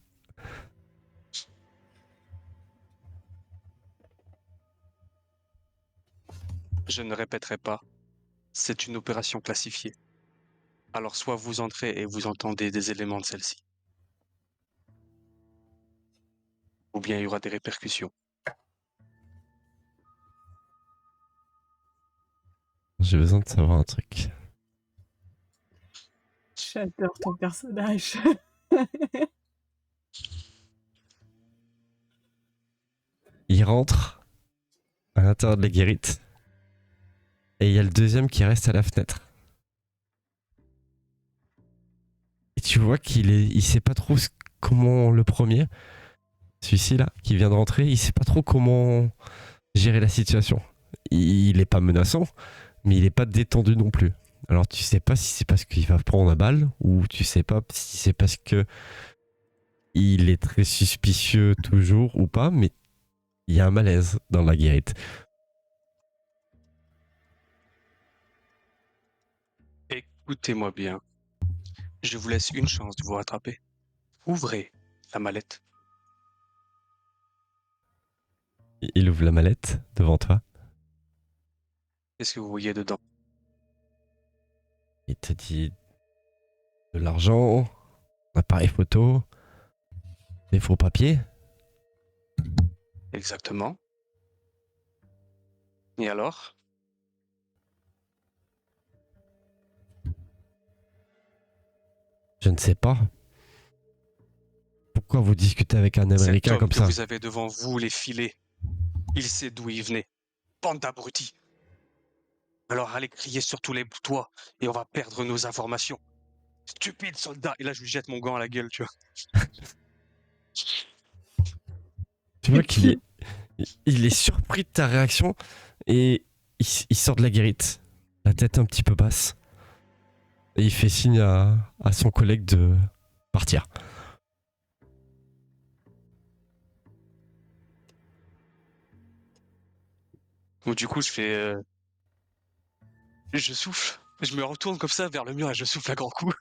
Je ne répéterai pas. C'est une opération classifiée. Alors soit vous entrez et vous entendez des éléments de celle-ci. Ou bien il y aura des répercussions. J'ai besoin de savoir un truc. J'adore ton personnage. Il rentre à l'intérieur de la guérite. Et il y a le deuxième qui reste à la fenêtre. Et tu vois il sait pas trop comment le premier, celui-ci là, qui vient de rentrer, il sait pas trop comment gérer la situation. Il est pas menaçant, mais il est pas détendu non plus. Alors tu sais pas si c'est parce qu'il va prendre la balle ou tu sais pas si c'est parce que il est très suspicieux toujours ou pas, mais il y a un malaise dans la guérite. Écoutez-moi bien. Je vous laisse une chance de vous rattraper. Ouvrez la mallette. Il ouvre la mallette devant toi. Qu'est-ce que vous voyez dedans? Il te dit de l'argent, un appareil photo, des faux papiers. Exactement. Et alors? Je ne sais pas. Pourquoi vous discutez avec un Cet Américain homme comme que ça? vous avez devant vous, les filets, il sait d'où il venait. Bande d'abrutis. Alors allez crier sur tous les toits et on va perdre nos informations. Stupide soldat. Et là, je lui jette mon gant à la gueule, tu vois. Tu vois il est surpris de ta réaction et il sort de la guérite, la tête un petit peu basse. Et il fait signe à son collègue de partir. Donc du coup, je souffle. Je me retourne comme ça vers le mur et je souffle à grands coups.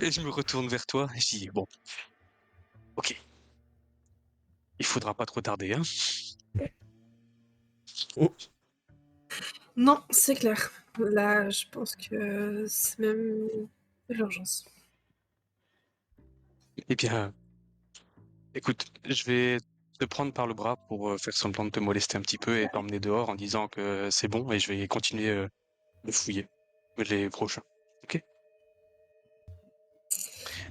Et je me retourne vers toi et je dis, bon, ok. Il faudra pas trop tarder, hein. Non, c'est clair. Là, je pense que c'est même de l'urgence. Eh bien, écoute, je vais te prendre par le bras pour faire semblant de te molester un petit peu et t'emmener dehors en disant que c'est bon et je vais continuer de fouiller les prochains. Ok?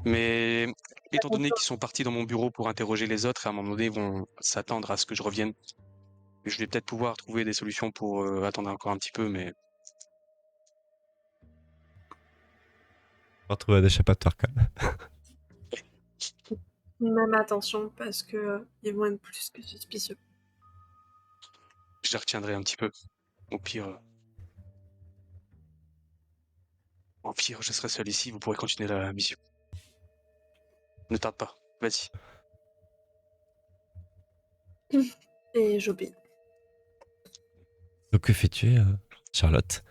Mais étant donné qu'ils sont partis dans mon bureau pour interroger les autres, à un moment donné, ils vont s'attendre à ce que je revienne. Je vais peut-être pouvoir trouver des solutions pour attendre encore un petit peu, mais On va trouver un échappatoire quand même. Même attention parce que ils vont être plus que suspicieux. je les retiendrai un petit peu. Au pire, je serai seul ici, vous pourrez continuer la mission. Ne tarde pas, vas-y. Et j'obéis. Donc que fais-tu, Charlotte?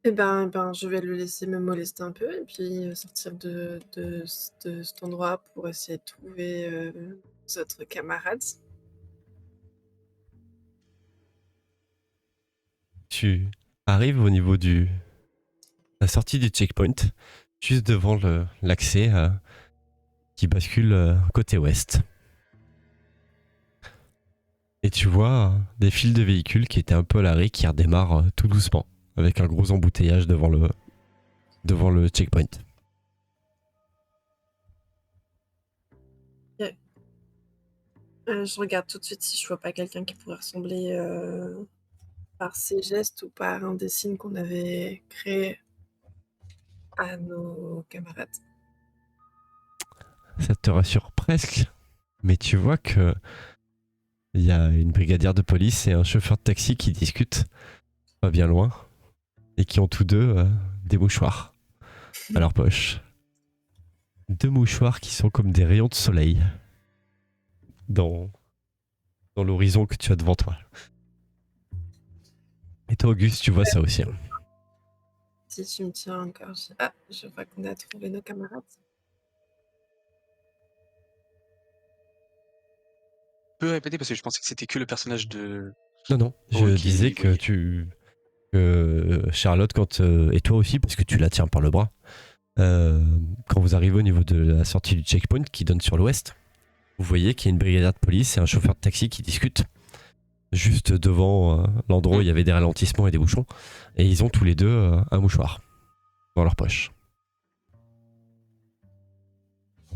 Je vais le laisser me molester un peu et puis sortir de cet endroit pour essayer de trouver nos autres camarades. Tu arrives au niveau la sortie du checkpoint, juste devant l'accès qui bascule côté ouest. Et tu vois des files de véhicules qui étaient un peu à l'arrêt qui redémarrent tout doucement, avec un gros embouteillage devant le checkpoint. Je regarde tout de suite si je vois pas quelqu'un qui pourrait ressembler par ses gestes ou par un des signes qu'on avait créés à nos camarades. Ça te rassure presque, mais tu vois que il y a une brigadière de police et un chauffeur de taxi qui discutent, pas bien loin, et qui ont tous deux des mouchoirs à leur poche. 2 mouchoirs qui sont comme des rayons de soleil dans l'horizon que tu as devant toi. Et toi, Auguste, tu vois ça aussi. Hein. Si tu me tiens encore, ah, je vois qu'on a trouvé nos camarades. Tu peux répéter parce que je pensais que c'était que le personnage de... Non, je Ok, disais que oui. que Charlotte, et toi aussi, parce que tu la tiens par le bras, quand vous arrivez au niveau de la sortie du checkpoint qui donne sur l'ouest, vous voyez qu'il y a une brigadière de police et un chauffeur de taxi qui discutent juste devant l'endroit où il y avait des ralentissements et des bouchons, et ils ont tous les deux un mouchoir dans leur poche.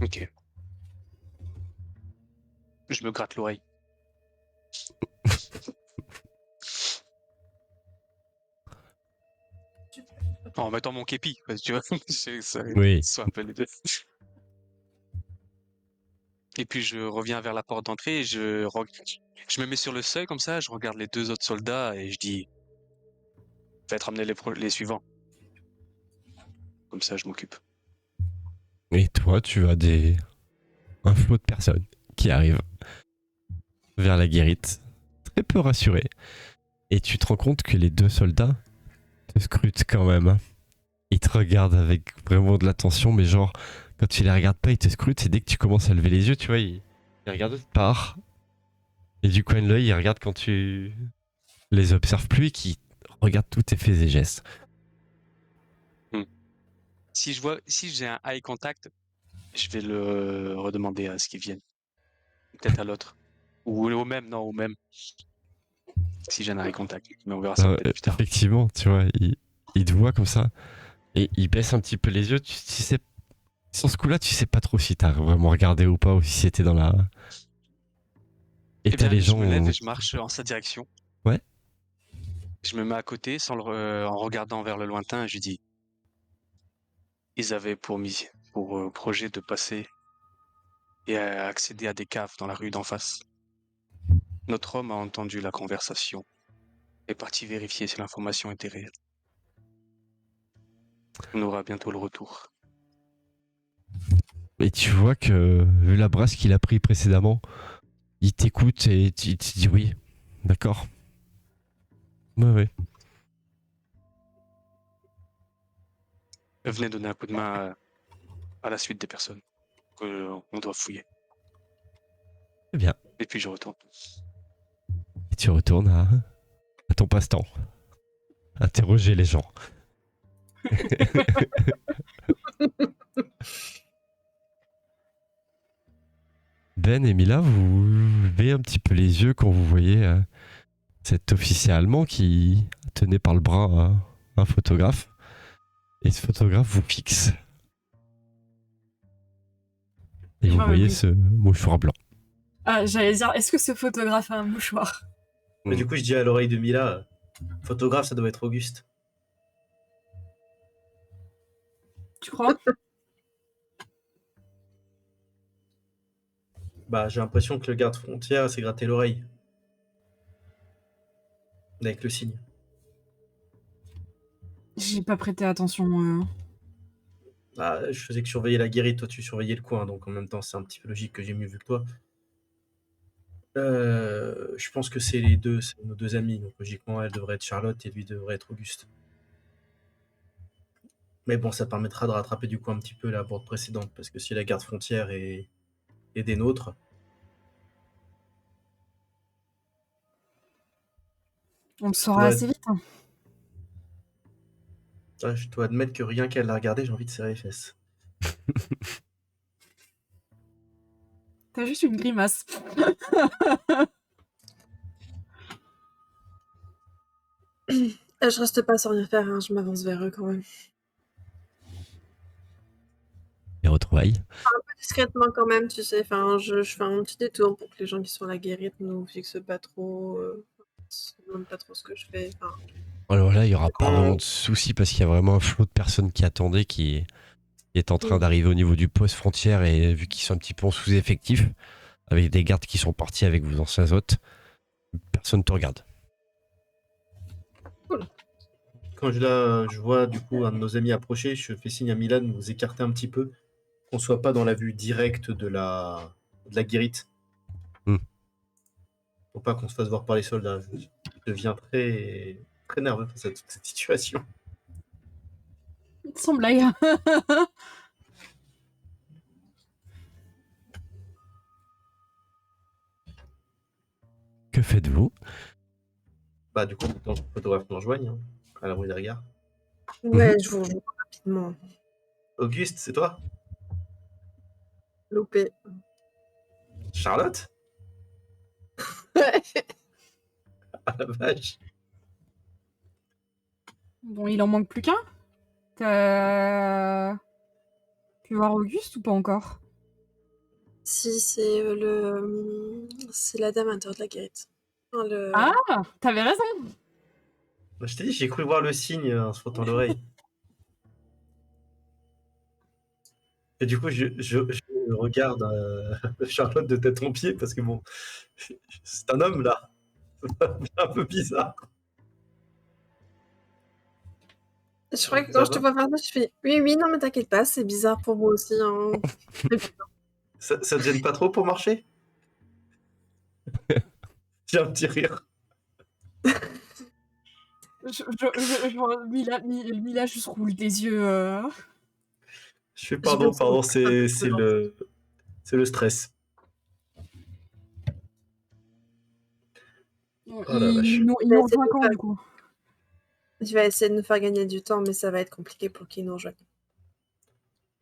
Ok. Je me gratte l'oreille. En mettant mon képi, parce que tu vois, ça Oui. soit un peu les deux. Et puis je reviens vers la porte d'entrée et je me mets sur le seuil comme ça, je regarde les 2 autres soldats et je dis faites ramener les suivants. Comme ça je m'occupe. Et toi, tu as un flot de personnes qui arrivent vers la guérite, très peu rassurés. Et tu te rends compte que les 2 soldats te scrute quand même. Hein. Il te regarde avec vraiment de l'attention, mais genre, quand tu les regardes pas, il te scrute, et dès que tu commences à lever les yeux, tu vois, il regarde autre part. Et du coin de l'œil, il regarde quand tu les observes plus et qu'il regarde tous tes faits et gestes. Si j'ai un eye contact, je vais le redemander à ce qu'il vienne. Peut-être à l'autre. Ou au même, non, au même. Si j'ai un eye contact. Mais on verra ça peut-être plus tard. Effectivement, tu vois, il te voit comme ça, et il baisse un petit peu les yeux. Tu sais, sur ce coup-là, tu sais pas trop si t'as vraiment regardé ou pas, ou si c'était dans la... Et Eh t'as bien, les je gens... me lève et je marche en sa direction. Ouais. Je me mets à côté en regardant vers le lointain et je lui dis ils avaient pour projet de passer et accéder à des caves dans la rue d'en face. Notre homme a entendu la conversation et est parti vérifier si l'information était réelle. On aura bientôt le retour. Et tu vois que, vu la brasse qu'il a pris précédemment, il t'écoute et tu te dis oui, d'accord. Ouais. Venez donner un coup de main à la suite des personnes qu'on doit fouiller. Très bien. Et puis je retourne. Et tu retournes à ton passe-temps. Interroger les gens. Ben et Mila, vous levez un petit peu les yeux quand vous voyez cet officier allemand qui tenait par le bras un photographe. Et ce photographe vous fixe. Et vous voyez ce mouchoir blanc. Ah, j'allais dire, est-ce que ce photographe a un mouchoir? Mais du coup, je dis à l'oreille de Mila, photographe, ça doit être Auguste. Tu crois? Bah, j'ai l'impression que le garde-frontière s'est gratté l'oreille. Avec le signe. J'ai pas prêté attention. Ah, je faisais que surveiller la guérite, toi tu surveillais le coin, donc en même temps c'est un petit peu logique que j'ai mieux vu que toi. Je pense que c'est nos deux amis, donc logiquement elle devrait être Charlotte et lui devrait être Auguste. Mais bon, ça permettra de rattraper du coup un petit peu la bourde précédente, parce que si la garde frontière est des nôtres, On le saura assez vite. Hein. je dois admettre que rien qu'à la regarder, j'ai envie de serrer les fesses. T'as juste une grimace. Je reste pas sans rien faire, hein, je m'avance vers eux quand même. Les retrouvailles. Un peu discrètement quand même, tu sais. Enfin, je fais un petit détour pour que les gens qui sont à la guérite ne nous fixent pas trop, se demandent pas trop ce que je fais. Enfin, Alors là, il n'y aura pas vraiment de soucis parce qu'il y a vraiment un flot de personnes qui attendaient, qui est en train d'arriver au niveau du poste frontière, et vu qu'ils sont un petit peu en sous-effectif, avec des gardes qui sont partis avec vos anciens hôtes, personne ne te regarde. cool. Quand je vois du coup un de nos amis approcher, je fais signe à Milan de nous écarter un petit peu, qu'on soit pas dans la vue directe de la guérite. Faut pas qu'on se fasse voir par les soldats. Je deviens très, très nerveux face à toute cette situation. Sans blague. Que faites-vous? Bah du coup, le photographe nous rejoigne, hein, à la rue derrière. Ouais, je vous rejoins rapidement. Auguste, c'est toi? Loupé. Charlotte? Ouais. Ah la vache. Bon, il en manque plus qu'un. T'as pu voir Auguste ou pas encore? Si, c'est c'est la dame à l'intérieur de la guérite. Enfin, Ah, t'avais raison. Bah, je t'ai dit, j'ai cru voir le signe en se frottant l'oreille. Et du coup, je regarde Charlotte de tête en pied parce que bon, c'est un homme là. C'est un peu bizarre. Je crois que quand je te vois faire ça, je fais oui, non, mais t'inquiète pas, c'est bizarre pour moi aussi. Hein. Ça te gêne pas trop pour marcher? J'ai un petit rire. Je vois Mila juste roule des yeux. Je fais J'ai pardon, besoin pardon, de prudence. c'est le stress. Bon, Oh la vache. il Je vais nous essayer rejoint de quand, faire- du coup? Je vais essayer de nous faire gagner du temps, mais ça va être compliqué pour qu'il nous rejoigne.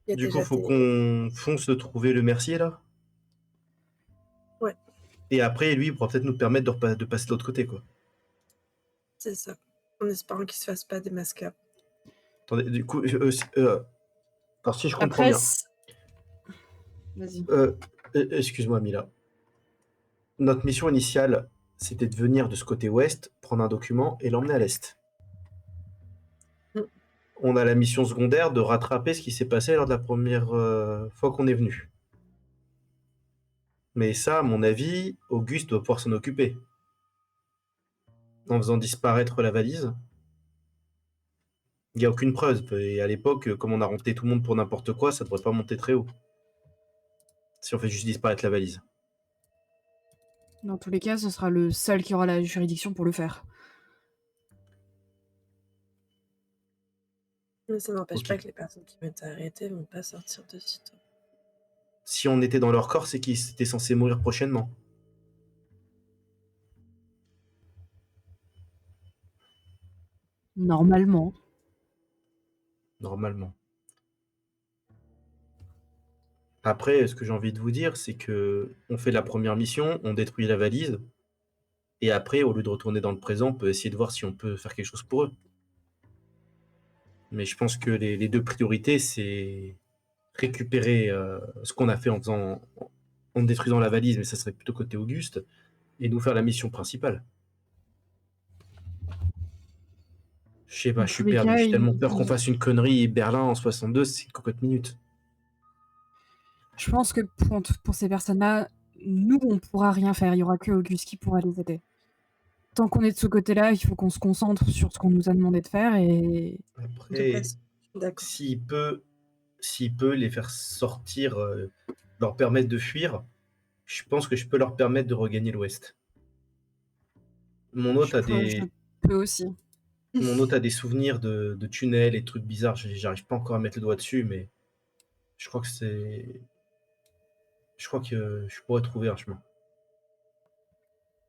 Il y a Du coup, déjà faut des... qu'on fonce trouver le mercier là. Ouais. Et après, lui, il pourra peut-être nous permettre de passer de l'autre côté, quoi. C'est ça. En espérant qu'il se fasse pas démasquer. Attendez, du coup, alors si je comprends Après, bien, vas-y. excuse-moi Mila, notre mission initiale, c'était de venir de ce côté ouest, prendre un document et l'emmener à l'est. Mm. On a la mission secondaire de rattraper ce qui s'est passé lors de la première fois qu'on est venu. Mais ça, à mon avis, Auguste doit pouvoir s'en occuper. En faisant disparaître la valise. Il n'y a aucune preuve. Et à l'époque, comme on a renté tout le monde pour n'importe quoi, ça devrait pas monter très haut. Si on fait juste disparaître la valise. Dans tous les cas, ce sera le seul qui aura la juridiction pour le faire. Mais ça n'empêche Ok. pas que les personnes qui vont être arrêtées vont pas sortir de sitôt. Si on était dans leur corps, c'est qu'ils étaient censés mourir prochainement. Normalement. Normalement. Après, ce que j'ai envie de vous dire, c'est que on fait la première mission, on détruit la valise, et après, au lieu de retourner dans le présent, on peut essayer de voir si on peut faire quelque chose pour eux. Mais je pense que les deux priorités, c'est récupérer ce qu'on a fait en détruisant la valise, mais ça serait plutôt côté Auguste, et nous faire la mission principale. Je sais pas, Dans je tous suis les perdu. cas, J'ai tellement peur qu'on fasse une connerie et Berlin en 62, c'est une cocotte minute. je pense que pour ces personnes-là, nous, on pourra rien faire. Il y aura que Auguste qui pourra les aider. Tant qu'on est de ce côté-là, il faut qu'on se concentre sur ce qu'on nous a demandé de faire et En tout cas, Après, je suis d'accord. s'il peut les faire sortir, leur permettre de fuir, je pense que je peux leur permettre de regagner l'Ouest. Mon hôte a je des, peux aussi. mon hôte a des souvenirs de tunnels et de trucs bizarres. J'arrive pas encore à mettre le doigt dessus, mais je crois que je crois que je pourrais trouver un chemin.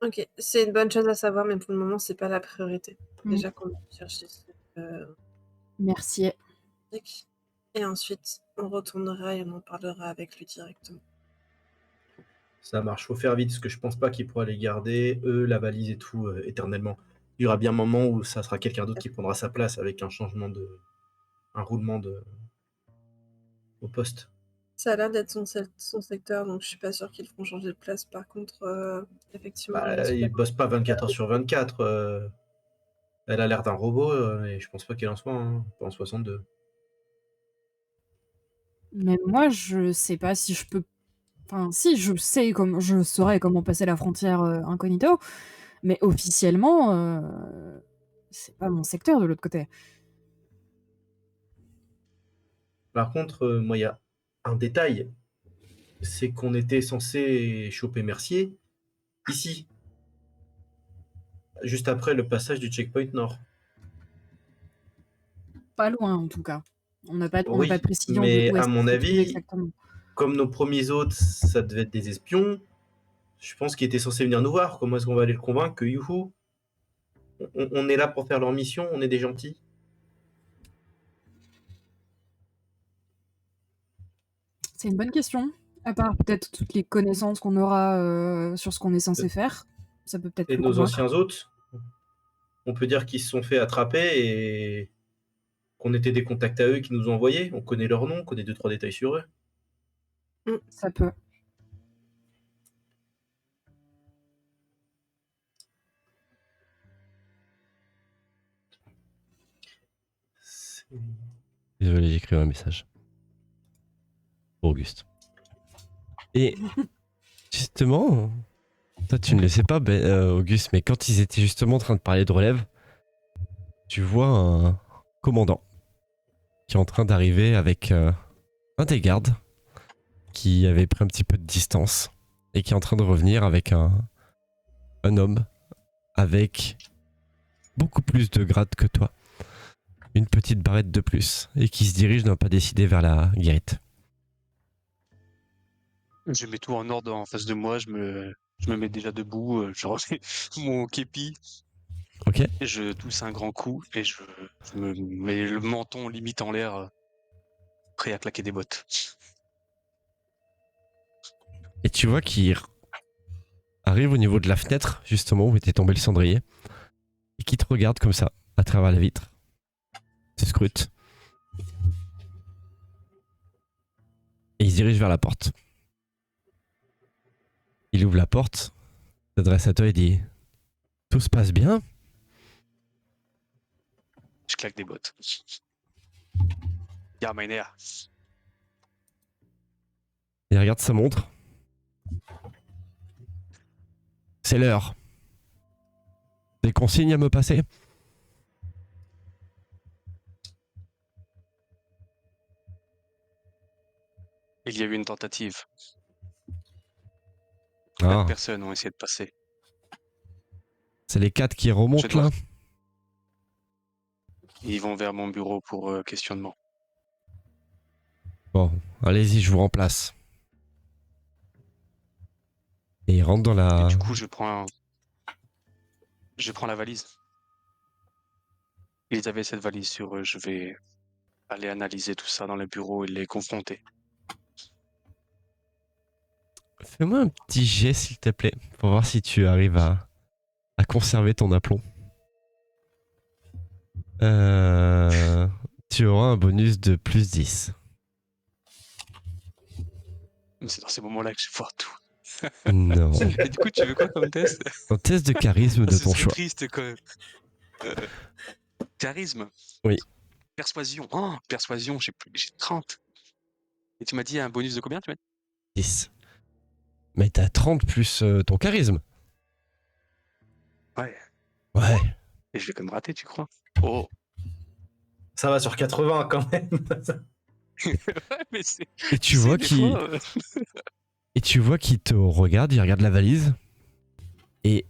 Ok, c'est une bonne chose à savoir, mais pour le moment, c'est pas la priorité. Mm. Déjà qu'on cherche Merci. et ensuite, on retournera et on en parlera avec lui directement. Ça marche, faut faire vite, parce que je pense pas qu'ils pourraient les garder, eux, la valise et tout, éternellement. Il y aura bien un moment où ça sera quelqu'un d'autre qui prendra sa place avec un roulement au poste. Ça a l'air d'être son secteur, donc je suis pas sûre qu'ils feront changer de place. Par contre, effectivement, Bah, il bosse pas 24 heures sur 24. Elle a l'air d'un robot, et je pense pas qu'elle en soit, hein, pas en 62. Mais moi, je sais pas si je peux. Enfin, si, je saurais comment passer la frontière incognito, mais officiellement, c'est pas mon secteur de l'autre côté. Par contre, moi, il y a un détail, c'est qu'on était censé choper Mercier ici, juste après le passage du checkpoint nord. Pas loin, en tout cas. On n'a pas de Oui, précision de mais où à est-ce mon qu'il se trouve avis, exactement. comme nos premiers hôtes, ça devait être des espions, je pense qu'ils étaient censés venir nous voir. Comment est-ce qu'on va aller le convaincre que youhou, on est là pour faire leur mission, on est des gentils? C'est une bonne question. À part peut-être toutes les connaissances qu'on aura sur ce qu'on est censé faire, ça peut peut-être Et le nos convaincre. anciens hôtes, on peut dire qu'ils se sont fait attraper et qu'on était des contacts à eux qui nous ont envoyés. On connaît leur nom, on connaît 2-3 détails sur eux. Ça peut. Désolé, j'ai écrit un message. Pour Auguste. Et justement, toi tu ne le sais pas, Auguste, mais quand ils étaient justement en train de parler de relève, tu vois un commandant qui est en train d'arriver avec un des gardes qui avait pris un petit peu de distance et qui est en train de revenir avec un homme avec beaucoup plus de grade que toi. Une petite barrette de plus. Et qui se dirige d'un pas décidé vers la guérite. Je mets tout en ordre en face de moi, je me mets déjà debout, je remets mon képi, Ok. et je tousse un grand coup et je me mets le menton limite en l'air, prêt à claquer des bottes. Et tu vois qu'il arrive au niveau de la fenêtre, justement, où était tombé le cendrier. Et qui te regarde comme ça, à travers la vitre. Te scrute. Et il se dirige vers la porte. Il ouvre la porte, s'adresse à toi et dit « Tout se passe bien ?» Je claque des bottes. Ja, meine Herr. Il regarde sa montre. C'est l'heure. Des consignes à me passer? Il y a eu une tentative. Ah, 4 personnes ont essayé de passer. c'est les 4 qui Je remontent dois- là? Ils vont vers mon bureau pour questionnement. Bon, allez-y, je vous remplace. Et il rentre dans Et la... du coup, je prends la valise. Ils avaient cette valise sur eux. Je vais aller analyser tout ça dans le bureau et les confronter. Fais-moi un petit jet, s'il te plaît, pour voir si tu arrives à conserver ton aplomb. Tu auras un bonus de plus 10. Mais c'est dans ces moments-là que je vais voir tout. Non. Et du coup, tu veux quoi comme test? Un test de charisme de Ce ton serait choix. triste quand même. Charisme. Oui. Persuasion. Oh, persuasion, j'ai 30. Et tu m'as dit un bonus de combien, tu m'as dit? 10. Mais t'as 30 plus ton charisme. Ouais. Ouais. Et je vais comme rater, tu crois? Oh. Ça va sur 80 quand même. Ouais, mais c'est... Et tu vois des qu'il... fois, Et tu vois qu'il te regarde, il regarde la valise. Et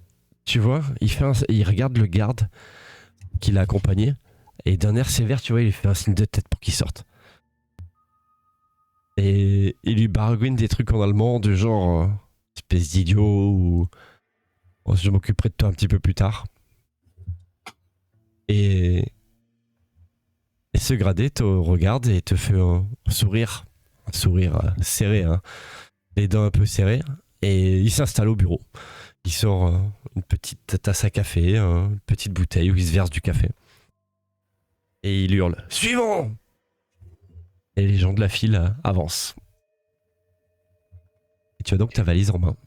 tu vois, il regarde le garde qui l'a accompagné. Et d'un air sévère, tu vois, il fait un signe de tête pour qu'il sorte. Et il lui baragouine des trucs en allemand, du genre espèce d'idiot ou oh, je m'occuperai de toi un petit peu plus tard. Et ce gradé te regarde et te fait un sourire. Un sourire serré, hein. Les dents un peu serrées. Et il s'installe au bureau. Il sort une petite tasse à café, une petite bouteille où il se verse du café. Et il hurle « Suivant !» Et les gens de la file avancent. Et tu as donc ta valise en main.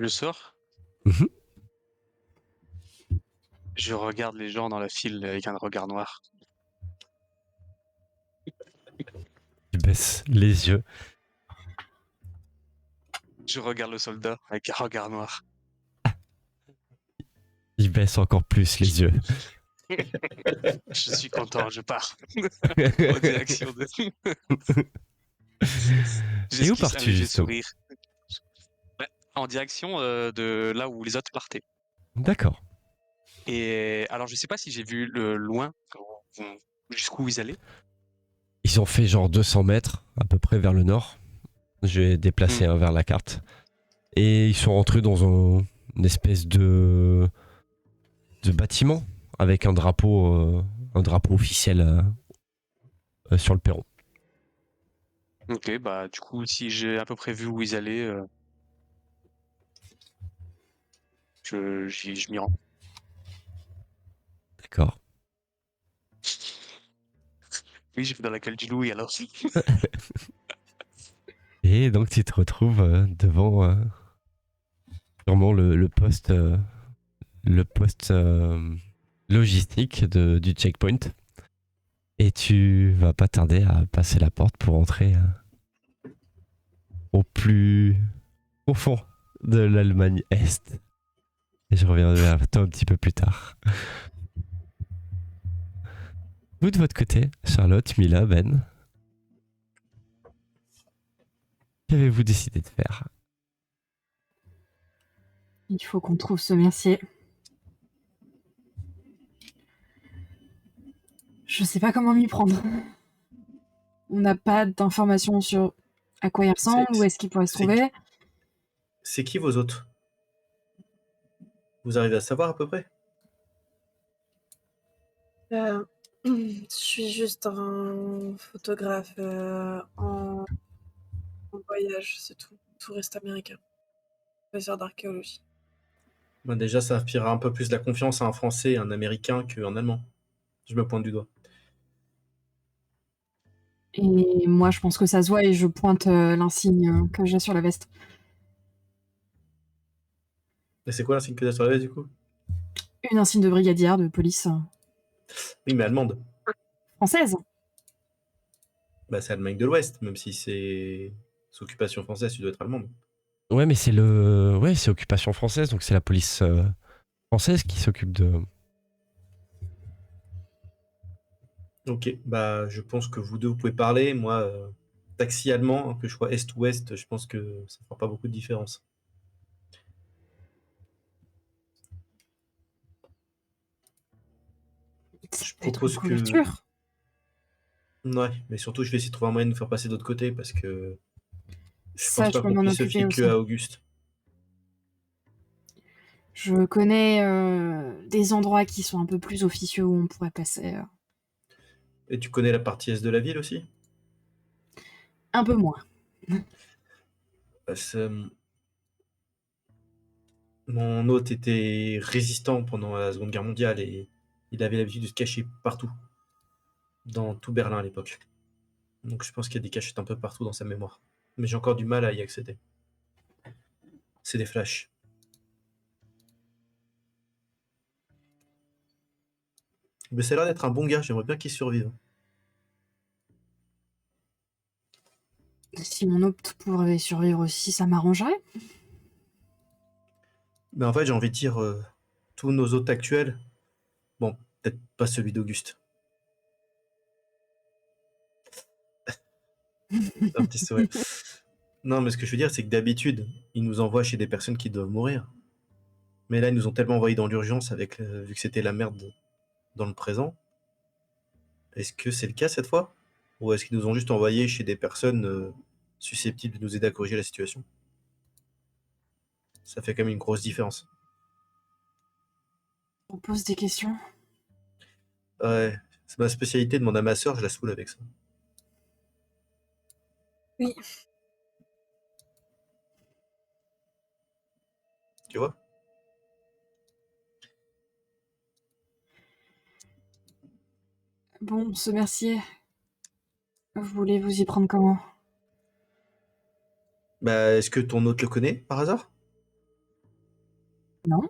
je sors. Mhm. Je regarde les gens dans la file avec un regard noir. Tu baisses les yeux. Je regarde le soldat avec un regard noir. Il baisse encore plus les yeux. Je suis content, je pars. En direction de... Et où J'esquisse un pars-tu léger justement? sourire. Ouais, en direction de là où les autres partaient. D'accord. Et alors, je sais pas si j'ai vu le loin, jusqu'où ils allaient. Ils ont fait genre 200 mètres à peu près vers le nord. Je vais déplacer vers la carte. Et ils sont rentrés dans une espèce de bâtiment avec un drapeau officiel sur le perron. Ok, bah du coup, si j'ai à peu près vu où ils allaient, je m'y rends. D'accord. Oui, j'ai fait dans la cale du Louis alors. Et donc tu te retrouves devant sûrement le poste logistique du checkpoint. Et tu vas pas tarder à passer la porte pour entrer au plus profond de l'Allemagne Est. Et je reviendrai vers toi un petit peu plus tard. Vous de votre côté, Charlotte, Mila, Ben, qu'avez-vous décidé de faire? Il faut qu'on trouve ce mercier. Je sais pas comment m'y prendre. On n'a pas d'informations sur à quoi il ressemble, où est-ce qu'il pourrait se c'est trouver. C'est qui vos autres? Vous arrivez à savoir à peu près? Je suis juste un photographe en voyage, c'est tout. Touriste américain. Professeur d'archéologie. Ben déjà, ça inspirera un peu plus la confiance à un Français et un Américain qu'un Allemand. Je me pointe du doigt. Et moi, je pense que ça se voit et je pointe l'insigne que j'ai sur la veste. Et c'est quoi l'insigne que t'as sur la veste, du coup? Une insigne de brigadière de police Oui, mais allemande. française. Bah, c'est Allemagne de l'Ouest, même si c'est sous occupation française, tu dois être allemande. Ouais, mais c'est occupation française, donc c'est la police française qui s'occupe de. Ok, bah, je pense que vous deux, vous pouvez parler. Moi, taxi allemand, hein, que je sois Est ou Ouest, je pense que ça fera pas beaucoup de différence. Ça Je peut être une propose que... couverture. Ouais, mais surtout, je vais essayer de trouver un moyen de nous faire passer de l'autre côté, parce que je Ça, pense je pas peux qu'on m'en puisse se occuper fier que aussi. à Auguste. Je connais des endroits qui sont un peu plus officieux où on pourrait passer Et tu connais la partie Est de la ville aussi? un peu moins. Parce, mon hôte était résistant pendant la Seconde Guerre mondiale et il avait l'habitude de se cacher partout, dans tout Berlin à l'époque. Donc je pense qu'il y a des cachettes un peu partout dans sa mémoire. Mais j'ai encore du mal à y accéder. C'est des flashs. Mais ça a l'air d'être un bon gars, j'aimerais bien qu'il survive. Si mon hôte pourrait survivre aussi, ça m'arrangerait. Mais en fait, j'ai envie de dire, tous nos hôtes actuels, bon, peut-être pas celui d'Auguste. Un petit sourire. Non, mais ce que je veux dire, c'est que d'habitude, ils nous envoient chez des personnes qui doivent mourir. Mais là, ils nous ont tellement envoyés dans l'urgence avec, vu que c'était la merde dans le présent. Est-ce que c'est le cas cette fois? Ou est-ce qu'ils nous ont juste envoyés chez des personnes susceptibles de nous aider à corriger la situation? Ça fait quand même une grosse différence. On pose des questions. Ouais, c'est ma spécialité, demande à ma soeur, je la saoule avec ça. Oui. Tu vois? Bon, ce Mercier, vous voulez vous y prendre comment? Bah, est-ce que ton hôte le connaît, par hasard? Non,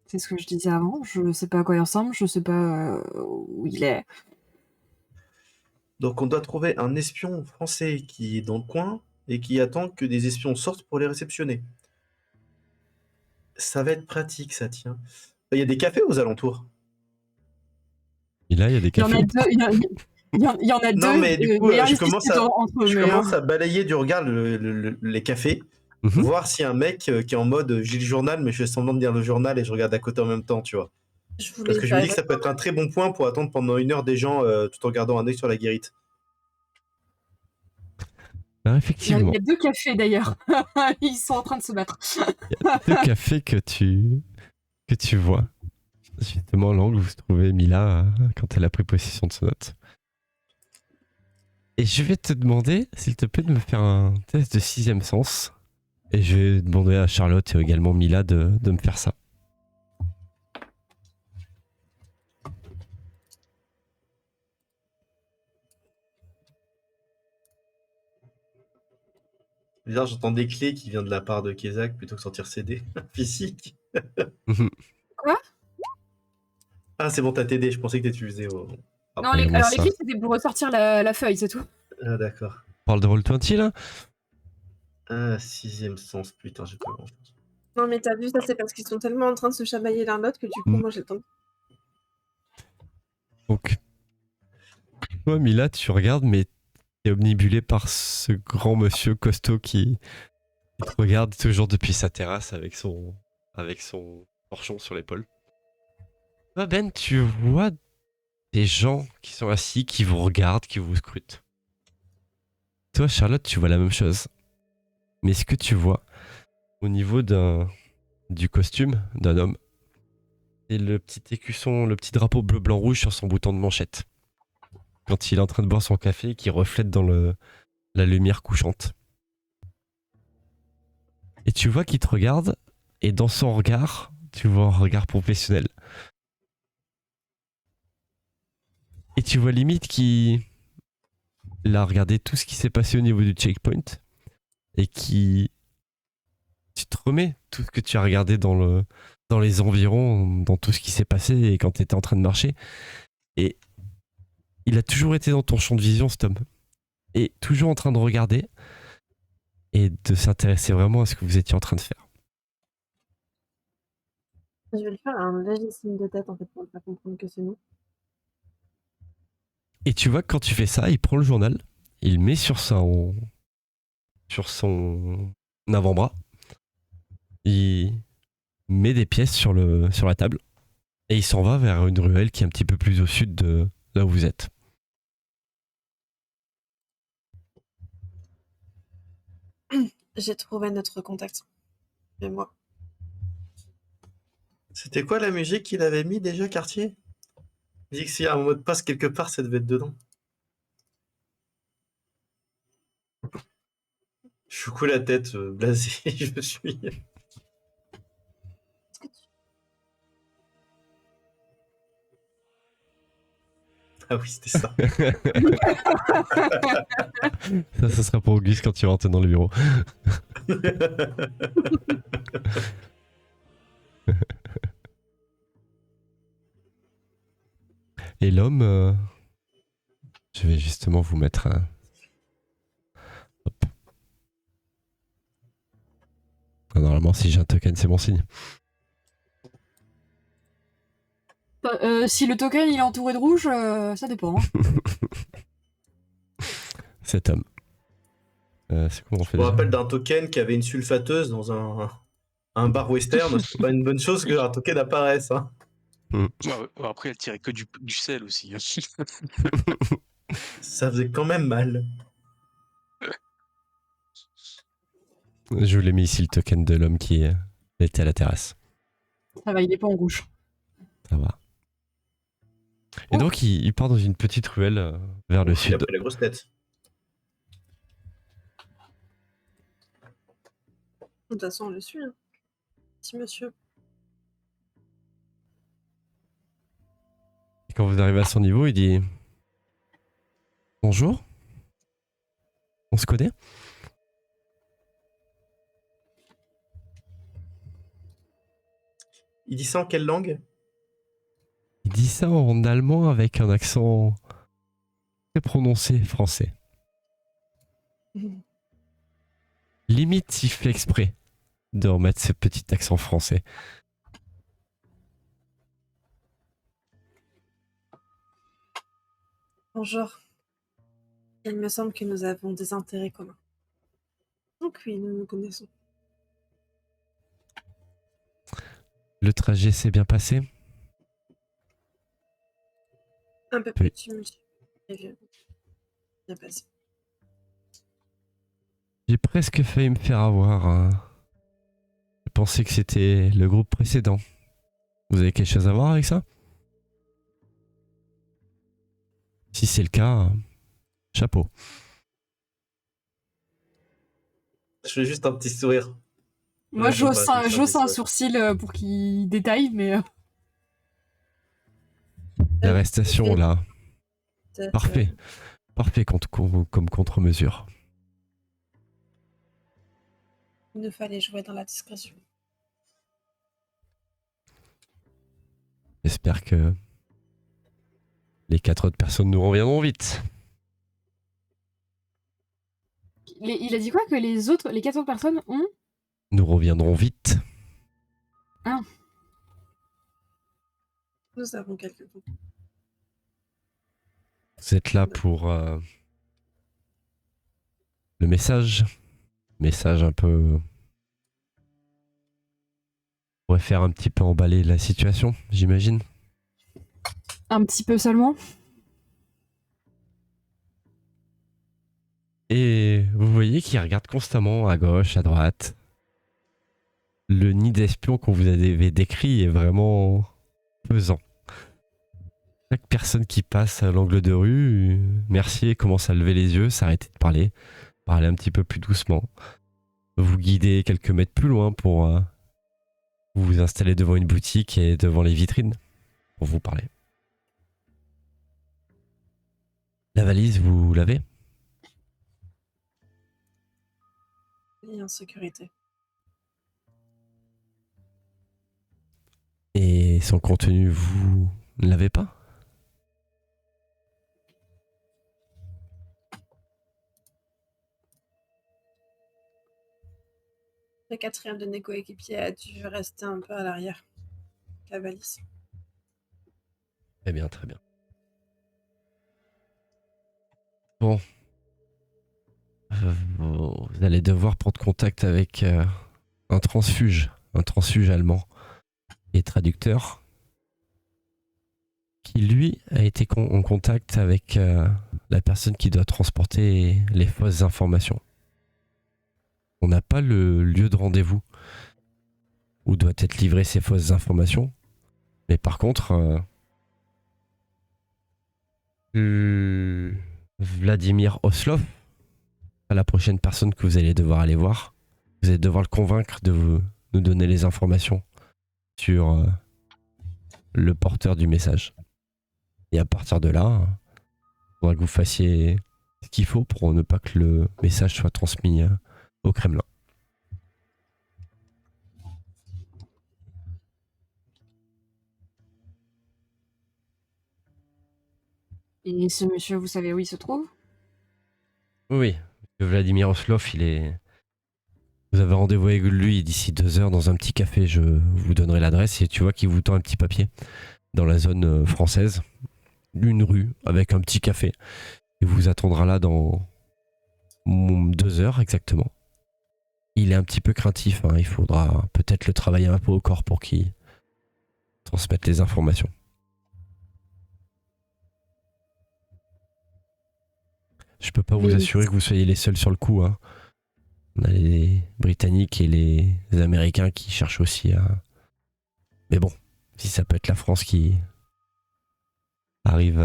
c'est ce que je disais avant. Je sais pas à quoi il ressemble, je sais pas où il est. Donc on doit trouver un espion français qui est dans le coin et qui attend que des espions sortent pour les réceptionner. Ça va être pratique, ça, tiens. Il y a des cafés aux alentours. Et là, il y a des Il y en cafés. a deux, il y en a Non, deux, mais du coup, meilleurs je les commence discussions entre eux, je mais, commence à balayer du regard les cafés, Mhm. voir s'il y a un mec qui est en mode j'ai le journal, mais je fais semblant de lire le journal et je regarde à côté en même temps, tu vois. Je Parce voulais que je me dis faire que ça peut être un très bon point pour attendre pendant 1 heure des gens tout en gardant un œil sur la guérite. Ah, il y effectivement, a deux cafés d'ailleurs. Ils sont en train de se battre. il y a deux cafés que tu vois. Justement, l'angle où se trouvait Mila quand elle a pris possession de ce note. Et je vais te demander, s'il te plaît, de me faire un test de 6ème sens. Et je vais demander à Charlotte et également Mila de me faire ça. Bizarre, j'entends des clés qui viennent de la part de Kezak plutôt que sortir CD physique. Mhm. Quoi? Ah, c'est bon, t'as TD, je pensais que t'utilisais au. Non, Et moi, alors les ça. clés, c'était pour ressortir la feuille, c'est tout. Ah, d'accord. On parle de Roll20 là? Ah, 6ème sens, putain, j'ai pas grand-chose. Non, mais t'as vu, ça c'est parce qu'ils sont tellement en train de se chamailler l'un l'autre que du coup, Mm. moi j'ai le temps. Donc, toi, Mila, tu regardes, mais t'es omnibulé par ce grand monsieur costaud qui te regarde toujours depuis sa terrasse avec son torchon sur l'épaule. Toi, Ben, tu vois des gens qui sont assis, qui vous regardent, qui vous scrutent. Toi, Charlotte, tu vois la même chose. Mais ce que tu vois au niveau du costume d'un homme, c'est le petit écusson, le petit drapeau bleu, blanc, rouge sur son bouton de manchette. Quand il est en train de boire son café qui reflète dans la lumière couchante. Et tu vois qu'il te regarde, et dans son regard, tu vois un regard professionnel. Et tu vois limite qu'il a regardé tout ce qui s'est passé au niveau du checkpoint, et qui... Tu te remets tout ce que tu as regardé dans les environs, dans tout ce qui s'est passé, et quand tu étais en train de marcher. Et il a toujours été dans ton champ de vision, cet homme. Et toujours en train de regarder, et de s'intéresser vraiment à ce que vous étiez en train de faire. Je vais lui faire un léger signe de tête en fait pour le faire comprendre que c'est nous. Et tu vois que quand tu fais ça, il prend le journal, il le met sur son avant-bras, il met des pièces sur la table, et il s'en va vers une ruelle qui est un petit peu plus au sud de là où vous êtes. J'ai trouvé notre contact. Et moi. C'était quoi la musique qu'il avait mis déjà, Cartier? Il dit que s'il y a un mot de passe quelque part, ça devait être dedans. Je secoue la tête, blasé, je suis. Est-ce que tu- Ah oui, c'était ça. Ça sera pour Auguste quand tu rentres dans le bureau. Et l'homme, je vais justement vous mettre un... Hop. Normalement, si j'ai un token, c'est bon signe. Si le token il est entouré de rouge, ça dépend. Hein. Cet homme. C'est comment on fait Je me déjà rappelle d'un token qui avait une sulfateuse dans un bar western. C'est pas une bonne chose que un token apparaisse. Hein. Après, elle tirait que du sel aussi. Hein. Ça faisait quand même mal. Je vous l'ai mis ici, le token de l'homme qui était à la terrasse. Ça va, il est pas en rouge. Ça va. Et donc, il part dans une petite ruelle vers le Il a sud. pris la grosse tête. De toute façon, on le suit. Hein. Petit monsieur. Et quand vous arrivez à son niveau, il dit bonjour. On se connaît? Il dit ça en quelle langue? Il dit ça en allemand avec un accent très prononcé français. Limite, il fait exprès de remettre ce petit accent français. Bonjour. Il me semble que nous avons des intérêts communs. Donc oui, nous nous connaissons. Le trajet s'est bien passé? Un peu Oui. plus tumultueux et violent. Bien passé. J'ai presque failli me faire avoir. Hein. Je pensais que c'était le groupe précédent. Vous avez quelque chose à voir avec ça? Si c'est le cas, chapeau. Je fais juste un petit sourire. Moi, Ouais, j'hausse sympa, c'est un ça. sourcil pour qu'il détaille, mais L'arrestation, là. Peut-être, Parfait. Parfait comme contre-mesure. il nous fallait jouer dans la discrétion. J'espère que les 4 autres personnes nous reviendront vite. il a dit quoi que les 4 autres personnes ont Nous reviendrons vite. Nous avons quelques temps. Vous êtes là pour le message. Message un peu... pourrait faire un petit peu emballer la situation, j'imagine. Un petit peu seulement. Et vous voyez qu'il regarde constamment à gauche, à droite. Le nid d'espion qu'on vous avait décrit est vraiment pesant. Chaque personne qui passe à l'angle de rue, Mercier commence à lever les yeux, s'arrêter de parler un petit peu plus doucement. Vous guidez quelques mètres plus loin pour vous installer devant une boutique et devant les vitrines pour vous parler. La valise, vous l'avez ? Il est en sécurité. Et son contenu, vous ne l'avez pas ? Le quatrième de nos coéquipiers a dû rester un peu à l'arrière. La valise. Très bien, très bien. Bon. Vous allez devoir prendre contact avec un transfuge allemand et traducteur, qui lui a été en contact avec la personne qui doit transporter les fausses informations. On n'a pas le lieu de rendez-vous où doit être livrées ces fausses informations, mais par contre, Vladimir Oslov, la prochaine personne que vous allez devoir aller voir, vous allez devoir le convaincre de nous donner les informations sur le porteur du message. Et à partir de là, il faudra que vous fassiez ce qu'il faut pour ne pas que le message soit transmis au Kremlin. Et ce monsieur, vous savez où il se trouve? Oui, Vladimir Oslov, vous avez rendez-vous avec lui d'ici 2 heures dans un petit café. Je vous donnerai l'adresse et tu vois qu'il vous tend un petit papier dans la zone française. Une rue avec un petit café. Il vous attendra là dans 2 heures exactement. Il est un petit peu craintif, hein. Il faudra peut-être le travailler un peu au corps pour qu'il transmette les informations. Je peux pas vous assurer que vous soyez les seuls sur le coup, hein. On a les Britanniques et les Américains qui cherchent aussi à... Mais bon, si ça peut être la France qui arrive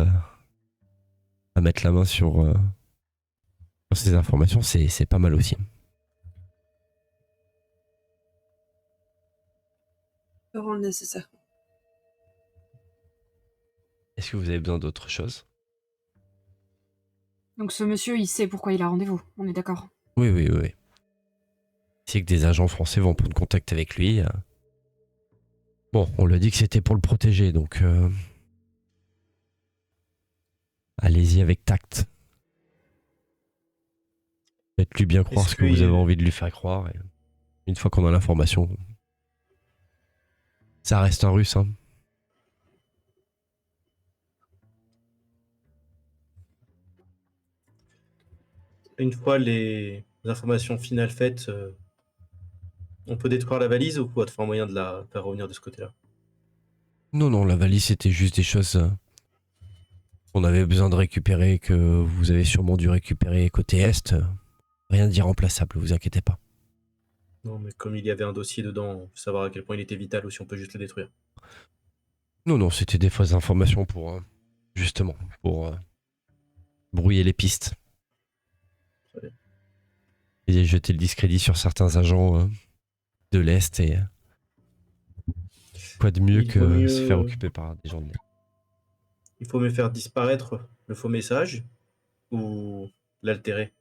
à mettre la main sur ces informations, c'est pas mal aussi. Ferons le nécessaire. Est-ce que vous avez besoin d'autre chose ? Donc ce monsieur, il sait pourquoi il a rendez-vous, on est d'accord? Oui. C'est que des agents français vont prendre contact avec lui. Bon, on lui a dit que c'était pour le protéger, donc... Allez-y avec tact. Faites-lui bien croire ce que vous avez envie de lui faire croire. Et une fois qu'on a l'information, ça reste un russe, hein. Une fois les informations finales faites, on peut détruire la valise ou quoi, de faire un moyen de la faire revenir de ce côté-là? Non, la valise c'était juste des choses qu'on avait besoin de récupérer, que vous avez sûrement dû récupérer côté Est. Rien d'irremplaçable, vous inquiétez pas. Non, mais comme il y avait un dossier dedans, faut savoir à quel point il était vital ou si on peut juste le détruire. Non, c'était des fausses informations pour justement pour brouiller les pistes. Très bien. Et jeter le discrédit sur certains agents de l'Est et quoi de mieux Il vaut que mieux- se faire occuper par des gens de l'Est. Il faut mieux faire disparaître le faux message ou l'altérer.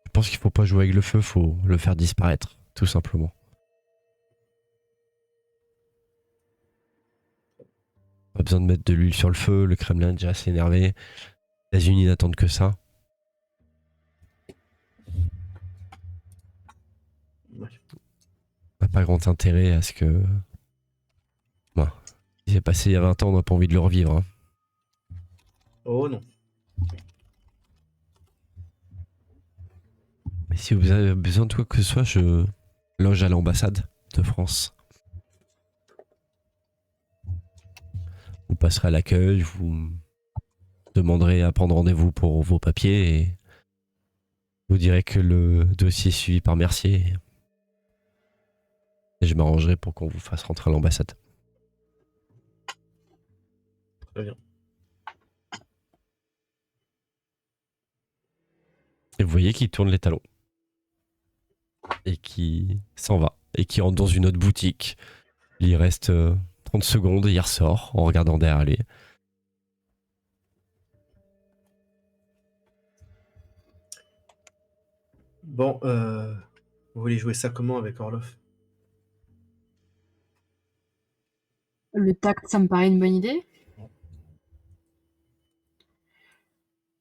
Je pense qu'il faut pas jouer avec le feu, faut le faire disparaître, tout simplement. Pas besoin de mettre de l'huile sur le feu, le Kremlin est déjà assez énervé. Les États-Unis n'attendent que ça. Ouais. On n'a pas grand intérêt à ce que... Bon, ce qui s'est passé il y a 20 ans, on n'a pas envie de le revivre, hein. Oh non. Mais si vous avez besoin de quoi que ce soit, je loge à l'ambassade de France. passerez à l'accueil, vous demanderez à prendre rendez-vous pour vos papiers et vous direz que le dossier est suivi par Mercier. Et je m'arrangerai pour qu'on vous fasse rentrer à l'ambassade. Très bien. Et vous voyez qu'il tourne les talons. Et qui s'en va. Et qui rentre dans une autre boutique. Il y reste 30 secondes et il ressort en regardant derrière lui. Bon, vous voulez jouer ça comment avec Orloff? Le tact, ça me paraît une bonne idée.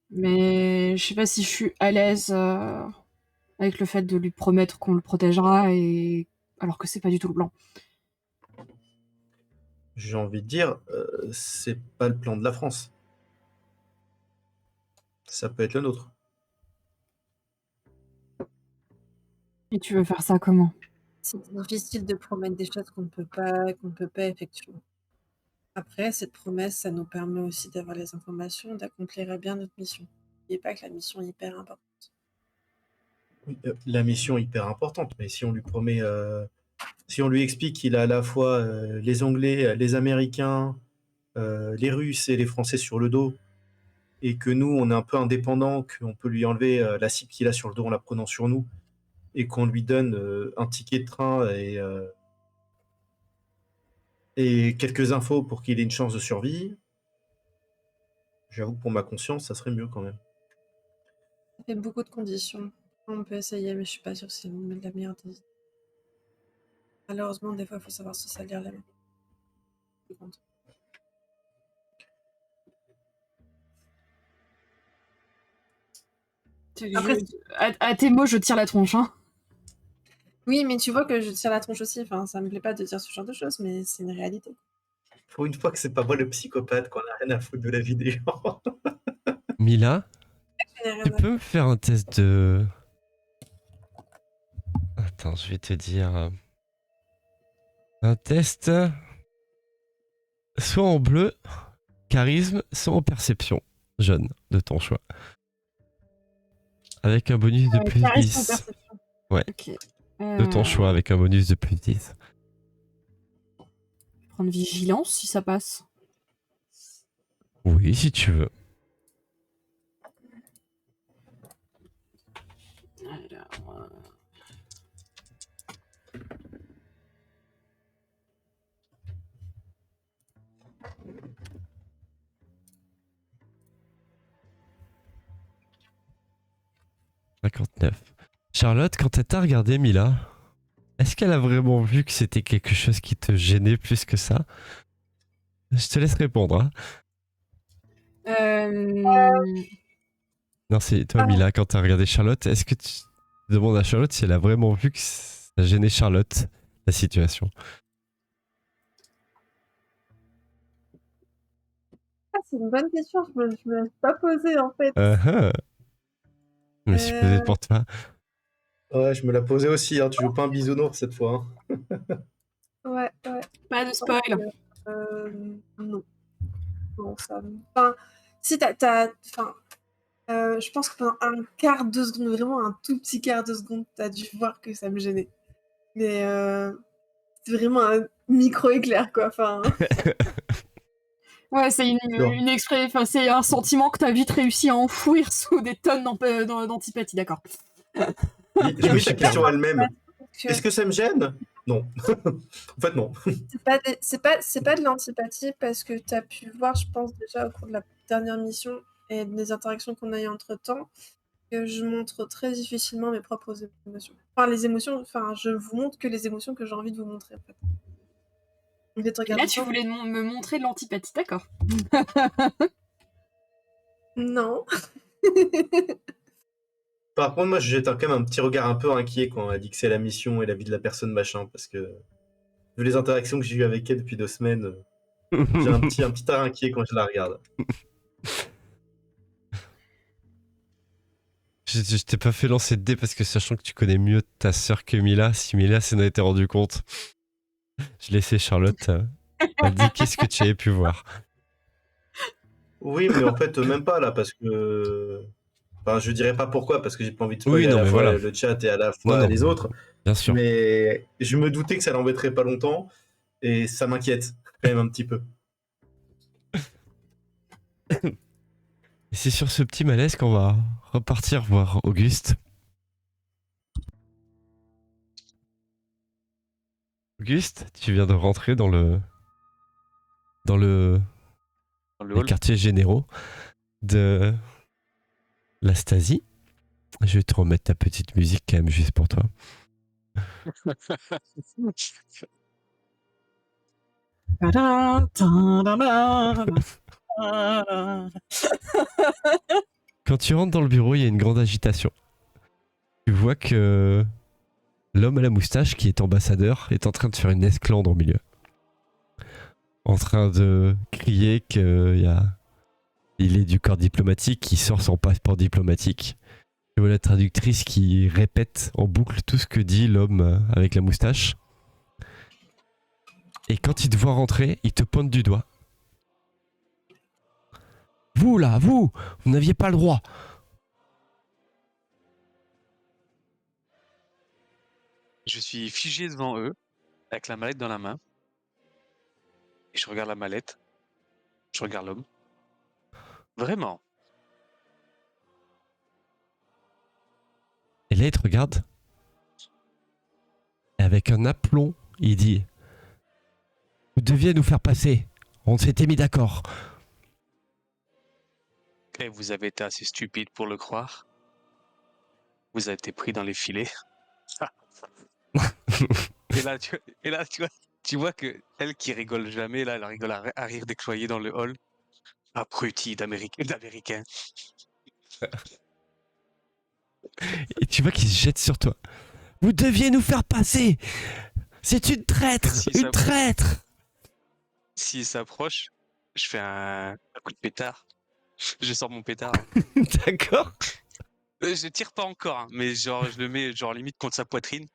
Mais je sais pas si je suis à l'aise avec le fait de lui promettre qu'on le protégera et alors que c'est pas du tout le plan. J'ai envie de dire, c'est pas le plan de la France. Ça peut être le nôtre. Et tu veux faire ça comment? C'est difficile de promettre des choses qu'on ne peut pas effectuer. Après, cette promesse, ça nous permet aussi d'avoir les informations, d'accomplir bien notre mission. N'oubliez pas que la mission est hyper importante. Oui, la mission est hyper importante, mais si on lui promet, si on lui explique qu'il a à la fois les Anglais, les Américains, les Russes et les Français sur le dos, et que nous, on est un peu indépendants, qu'on peut lui enlever la cible qu'il a sur le dos en la prenant sur nous, et qu'on lui donne un ticket de train et quelques infos pour qu'il ait une chance de survie, j'avoue que pour ma conscience, ça serait mieux quand même. Ça fait beaucoup de conditions. On peut essayer, mais je suis pas sûre que c'est la meilleure des idées. Malheureusement, des fois, il faut savoir se salir la main. Après, À tes mots, je tire la tronche. Hein. oui, mais tu vois que je tire la tronche aussi. Enfin, ça me plaît pas de dire ce genre de choses, mais c'est une réalité. Pour une fois que c'est pas moi le psychopathe, qu'on a rien à foutre de la vie des gens. Mila, Je n'ai rien tu à- peux me faire un test de... Attends, je vais te dire... Un test... Soit en bleu, charisme, soit en perception. Jaune, de ton choix. Avec un bonus de plus Charisme ou 10. perception. Ouais. Ok. De ton choix, avec un bonus de plus 10. Prendre vigilance si ça passe. Oui, si tu veux. Alors, 59. Charlotte, quand elle t'a regardé, Mila, est-ce qu'elle a vraiment vu que c'était quelque chose qui te gênait plus que ça? Je te laisse répondre. Hein. Non, c'est toi, Mila, quand t'as regardé Charlotte, est-ce que tu demandes à Charlotte si elle a vraiment vu que ça gênait Charlotte, la situation? Ah, c'est une bonne question. Je me l'ai pas posée en fait. Je me suis posé pour toi. Ouais, je me la posais aussi, hein. Tu joues pas un bisounours cette fois. Hein. Ouais. pas de spoil. Non. Non, ça. Enfin, si enfin, je pense que pendant un quart de seconde, vraiment un tout petit quart de seconde, t'as dû voir que ça me gênait. Mais c'est vraiment un micro éclair, quoi. Enfin. Ouais, c'est enfin, c'est un sentiment que t'as vite réussi à enfouir sous des tonnes d'antipathie, d'accord. Limite, la question elle-même. que- Est-ce que ça me gêne? Non. En fait, non. C'est pas de l'antipathie parce que t'as pu voir, je pense déjà au cours de la dernière mission et des interactions qu'on a eues entre temps, que je montre très difficilement mes propres émotions. Enfin, les émotions, enfin, je vous montre que les émotions que j'ai envie de vous montrer, en fait. Et là, tu voulais me montrer de l'antipathie, d'accord. Non. Par contre, moi, je jette quand même un petit regard un peu inquiet quand elle dit que c'est la mission et la vie de la personne, machin, parce que vu les interactions que j'ai eues avec elle depuis 2 semaines, j'ai un petit air inquiet quand je la regarde. Je t'ai pas fait lancer de dés parce que sachant que tu connais mieux ta sœur que Mila, si Mila s'en a été rendu compte, je laissais Charlotte. Elle dit qu'est-ce que tu avais pu voir. Oui, mais en fait, même pas là, parce que. Enfin, je dirais pas pourquoi, parce que j'ai pas envie de Oui, spoiler à non, la mais fois voilà. le chat et à la Non, fois non, les mais autres. bien sûr. Mais je me doutais que ça l'embêterait pas longtemps, et ça m'inquiète quand même un petit peu. Et c'est sur ce petit malaise qu'on va repartir voir Auguste. Auguste, tu viens de rentrer dans Dans le les hall. quartiers généraux de la Stasi. Je vais te remettre ta petite musique quand même juste pour toi. Quand tu rentres dans le bureau, il y a une grande agitation. Tu vois que l'homme à la moustache, qui est ambassadeur, est en train de faire une esclandre au milieu. En train de crier il est du corps diplomatique, qui sort son passeport diplomatique. Tu vois la traductrice qui répète en boucle tout ce que dit l'homme avec la moustache. Et quand il te voit rentrer, il te pointe du doigt. Vous là, vous n'aviez pas le droit. Je suis figé devant eux, avec la mallette dans la main. Et je regarde la mallette. Je regarde l'homme. Vraiment. Et là, il te regarde. Et avec un aplomb, il dit: vous deviez nous faire passer. On s'était mis d'accord. Et vous avez été assez stupide pour le croire. Vous avez été pris dans les filets. Tu vois que elle qui rigole jamais, là, elle rigole à rire décloyé dans le hall. Abruti d'américain. Et tu vois qu'il se jette sur toi. Vous deviez nous faire passer. C'est une traître. Une traître. S'il s'approche, je fais un coup de pétard. Je sors mon pétard. D'accord. Je tire pas encore, hein, mais genre je le mets genre limite contre sa poitrine.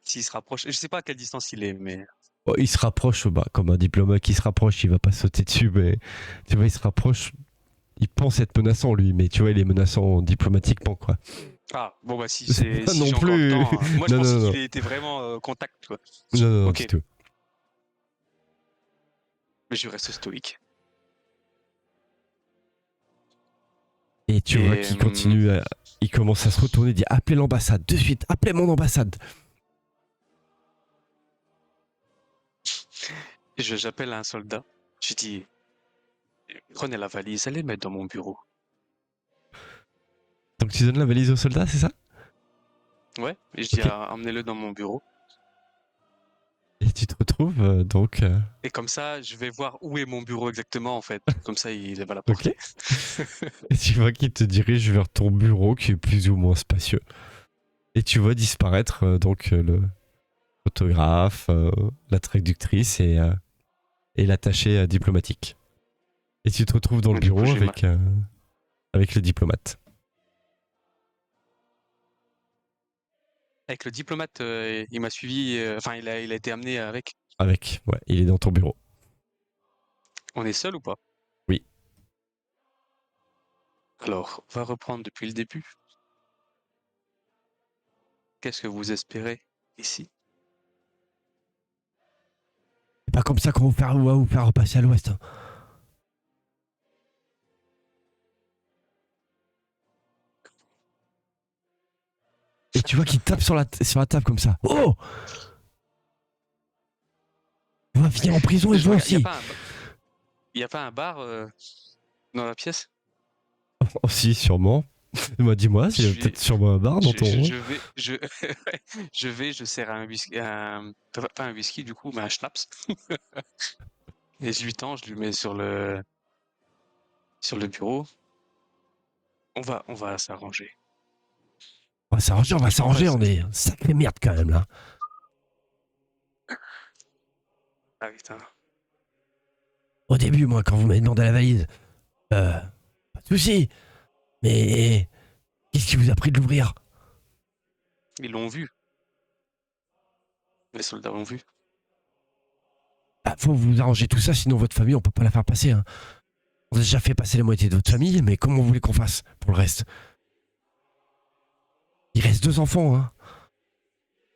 S'il se rapproche, je sais pas à quelle distance il est, mais Oh, il se rapproche, bah, comme un diplomate qui se rapproche, il va pas sauter dessus, mais tu vois, il se rapproche. Il pense être menaçant, lui, mais tu vois, il est menaçant diplomatiquement, quoi. ah bon bah si C'est pas si non j'ai encore le plus. temps, hein. Moi je Non, pensais non, non. qu'il était vraiment contact quoi. Non, non, non, Ok, du tout. mais je reste stoïque. Et tu vois Et qu'il continue à... Il commence à se retourner et dit: appelez l'ambassade, de suite, appelez mon ambassade. j'appelle un soldat. Je dis prenez la valise, allez mettre dans mon bureau. Donc tu donnes la valise au soldat, c'est ça? Ouais, et je dis Ok. emmenez-le dans mon bureau. Et tu te retrouves Et comme ça, je vais voir où est mon bureau exactement en fait. Comme ça, il va la Ok. porter. Et tu vois qu'il te dirige vers ton bureau qui est plus ou moins spacieux. Et tu vois disparaître le photographe, la traductrice et l'attaché diplomatique. Et tu te retrouves dans le Du coup, bureau j'ai avec le diplomate. avec le diplomate, il m'a suivi. Enfin, il a été amené avec. Ouais, il est dans ton bureau. On est seul ou pas? Oui. Alors, on va reprendre depuis le début. Qu'est-ce que vous espérez ici? C'est pas comme ça qu'on va vous faire repasser à l'ouest. Hein. Et tu vois qu'il tape sur la table comme ça. Oh! On va finir en prison et Je vous regarde, aussi. Il n'y a pas un bar dans la pièce? Aussi, sûrement. Dis-moi, Je il y a suis- peut-être sûrement un bar dans ton... je sers un whisky, pas un whisky du coup, mais un schnapps. Et je lui tends, je lui mets sur le bureau. On va s'arranger. On va Je s'arranger, m'embrasse. on est une sacrée merde quand même là. Ah putain. Au début, moi, quand vous m'avez demandé la valise, pas de soucis. Mais qu'est-ce qui vous a pris de l'ouvrir? Ils l'ont vu. Les soldats l'ont vu. Faut vous arranger tout ça, sinon votre famille, on peut pas la faire passer. Hein. On a déjà fait passer la moitié de votre famille, mais comment vous voulez qu'on fasse pour le reste? Il reste 2 enfants, hein.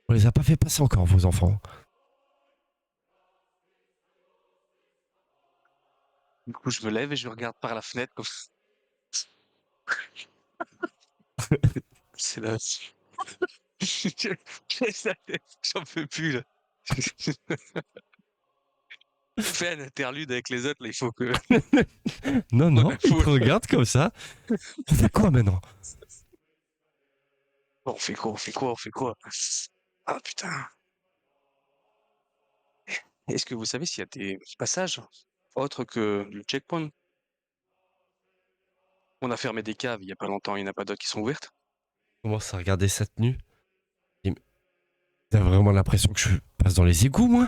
On les a pas fait passer encore, vos enfants. Du coup, je me lève et je regarde par la fenêtre comme ça. C'est là. J'en peux plus là. Fais un interlude avec les autres là, il faut que. Non, non, il Faut- te regarde comme ça. On fait quoi maintenant? Bon, on fait quoi? On fait quoi? On fait quoi? Ah putain. Est-ce que vous savez s'il y a des passages autres que le checkpoint? On a fermé des caves il y a pas longtemps, il n'y en a pas d'autres qui sont ouvertes? On commence à regarder sa tenue. Et t'as vraiment l'impression que je passe dans les égouts, moi?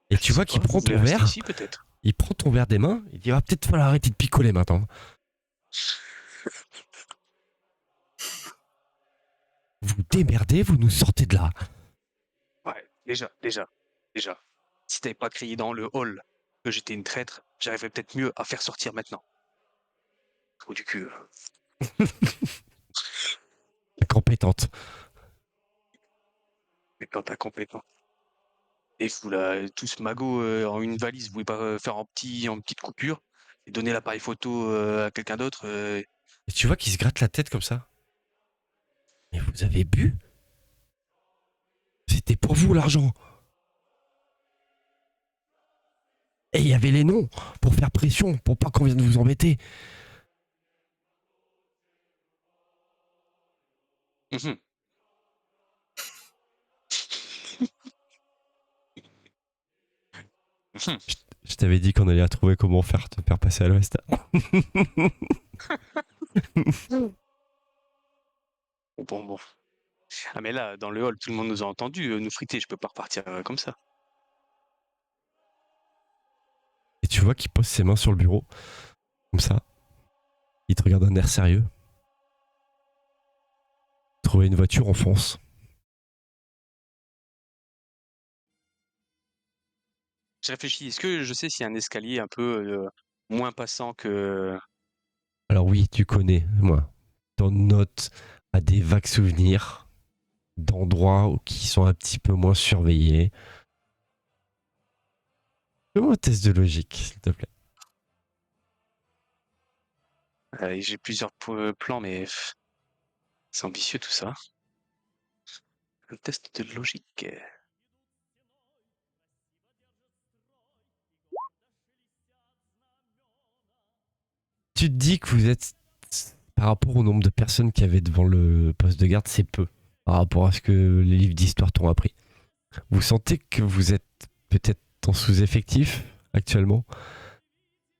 Et tu Je vois sais qu'il pas, prend vous voulez ton rester verre, ici peut-être? il prend ton verre des mains, il dit va peut-être falloir arrêter de picoler maintenant. Vous démerdez, vous nous sortez de là. Ouais, déjà. Si t'avais pas crié dans le hall que j'étais une traître, j'arriverais peut-être mieux à faire sortir maintenant. Trou du cul. Compétente. Mais quand t'as complètement. Et vous là, tout ce magot en une valise, vous pouvez pas faire en petite coupure et donner l'appareil photo à quelqu'un d'autre Et tu vois qu'il se gratte la tête comme ça. Mais vous avez bu? C'était pour vous l'argent. Et il y avait les noms pour faire pression, pour pas qu'on vienne vous embêter. Mhm. Mhm. Je t'avais dit qu'on allait trouver comment faire te faire passer à l'ouest. Bon. Ah mais là, dans le hall, tout le monde nous a entendu nous friter, je peux pas repartir comme ça. Et tu vois qu'il pose ses mains sur le bureau, comme ça. Il te regarde d'un air sérieux. Trouver une voiture, on fonce. Je réfléchis, est-ce que je sais s'il y a un escalier un peu moins passant que... Alors oui, tu connais, moi. Dans note à des vagues souvenirs d'endroits qui sont un petit peu moins surveillés. Fais-moi un test de logique, s'il te plaît. J'ai plusieurs plans, mais c'est ambitieux tout ça. Un test de logique. Tu te dis que vous êtes, par rapport au nombre de personnes qu'il y avait devant le poste de garde, c'est peu. Par rapport à ce que les livres d'histoire t'ont appris. Vous sentez que vous êtes peut-être en sous-effectif actuellement.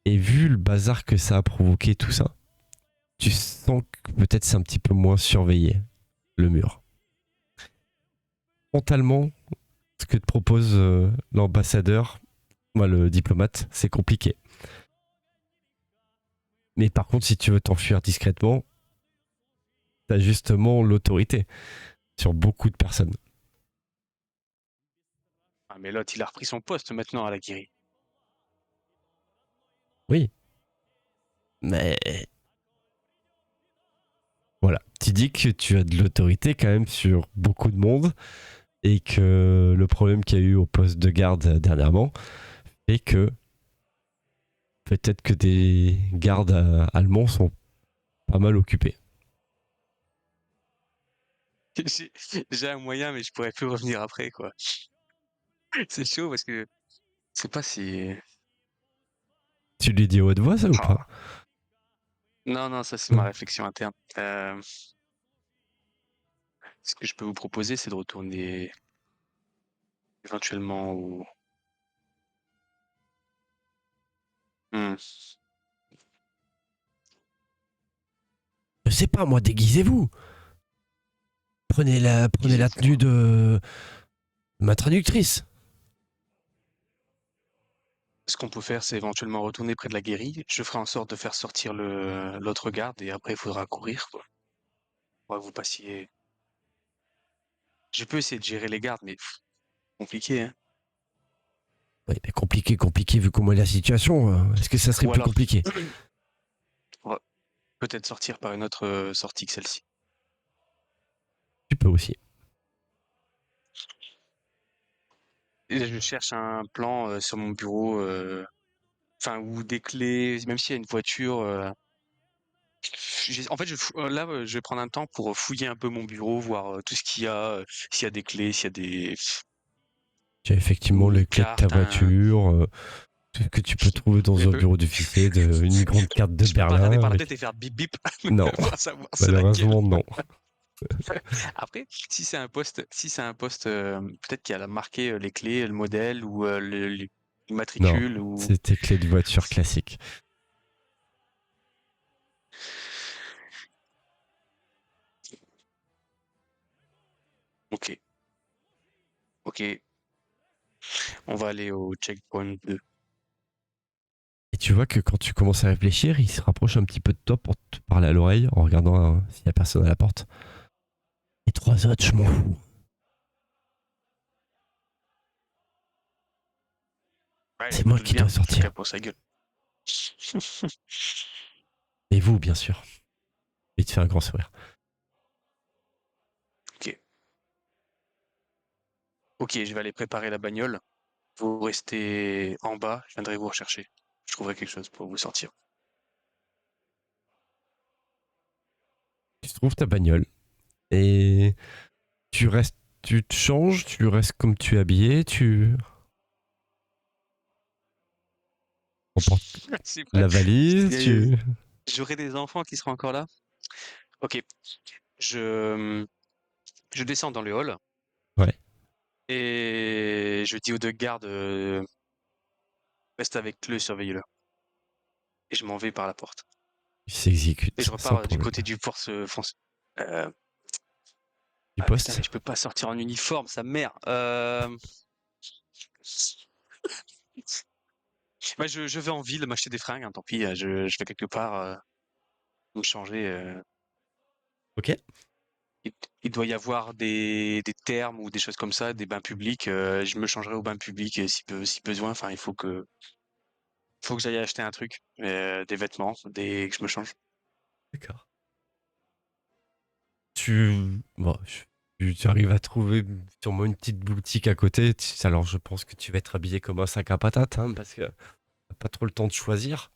Et vu le bazar que ça a provoqué, tout ça, tu sens que peut-être c'est un petit peu moins surveillé, le mur. Frontalement, ce que te propose l'ambassadeur, moi le diplomate, c'est compliqué. Mais par contre, si tu veux t'enfuir discrètement, t'as justement l'autorité sur beaucoup de personnes. Ah mais l'autre, il a repris son poste maintenant à la guérie. Oui. Mais voilà, tu dis que tu as de l'autorité quand même sur beaucoup de monde et que le problème qu'il y a eu au poste de garde dernièrement fait que peut-être que des gardes allemands sont pas mal occupés. J'ai un moyen, mais je pourrais plus revenir après, quoi. C'est chaud parce que je sais pas si... Tu lui dis à haute voix ça ou pas? Ah. Non, ça c'est Non. ma réflexion interne. Ce que je peux vous proposer, c'est de retourner éventuellement au... Hmm. Je sais pas moi, déguisez-vous. Prenez la tenue de ma traductrice. Ce qu'on peut faire, c'est éventuellement retourner près de la guérie. Je ferai en sorte de faire sortir l'autre garde et après il faudra courir, quoi. Faudra que vous passiez. Je peux essayer de gérer les gardes, mais compliqué, hein. Ouais, mais compliqué vu comment est la situation. Est-ce que ça serait Ou plus alors, compliqué? on va peut-être sortir par une autre sortie que celle-ci. Tu peux aussi. Et je cherche un plan sur mon bureau, enfin, ou des clés, même s'il y a une voiture. En fait, là, je vais prendre un temps pour fouiller un peu mon bureau, voir tout ce qu'il y a, s'il y a des clés, s'il y a des Tu as effectivement une les clés de ta carte, voiture, tout ce que tu peux trouver dans mais un bureau d'officier, une grande carte de je peux pas regarder Berlin par la avec... tête et faire bip bip Non, pour savoir c'est laquelle. malheureusement non. Après, si c'est un poste, peut-être qu'il y a marqué les clés, le modèle ou le Non, matricule ou. c'est tes clés de voiture classiques. Ok, ok, on va aller au checkpoint 2. Et tu vois que quand tu commences à réfléchir, il se rapproche un petit peu de toi pour te parler à l'oreille en regardant s'il y a personne à la porte. Les 3 autres, je m'en fous. Ouais, C'est je me moi doute qui dois bien, chacun sortir. pour sa gueule. Et vous, bien sûr. Il te fait un grand sourire. Ok, ok, je vais aller préparer la bagnole. Vous restez en bas, je viendrai vous rechercher. Je trouverai quelque chose pour vous sortir. Tu trouves ta bagnole et tu restes, tu te changes, tu restes comme tu es habillé, tu emportes C'est vrai. la valise, Et tu... j'aurai des enfants qui seront encore là. Ok, je, je descends dans le hall Ouais, et je dis aux deux gardes, reste avec le, surveillez-le. Et je m'en vais par la porte. il Et s'exécute je sans repars du problème. côté du force France. Euh, Du ah putain, poste. mais je peux pas sortir en uniforme, sa mère. Bah, je vais en ville m'acheter des fringues, hein, tant pis, je vais quelque part me changer. Ok. Il, il doit y avoir des termes ou des choses comme ça, des bains publics. Je me changerai au bain public si besoin. Enfin, faut que j'aille acheter un truc, des vêtements, que je me change. D'accord. Bon, tu arrives à trouver sûrement une petite boutique à côté. Alors je pense que tu vas être habillé comme un sac à patates, hein, parce que t'as pas trop le temps de choisir.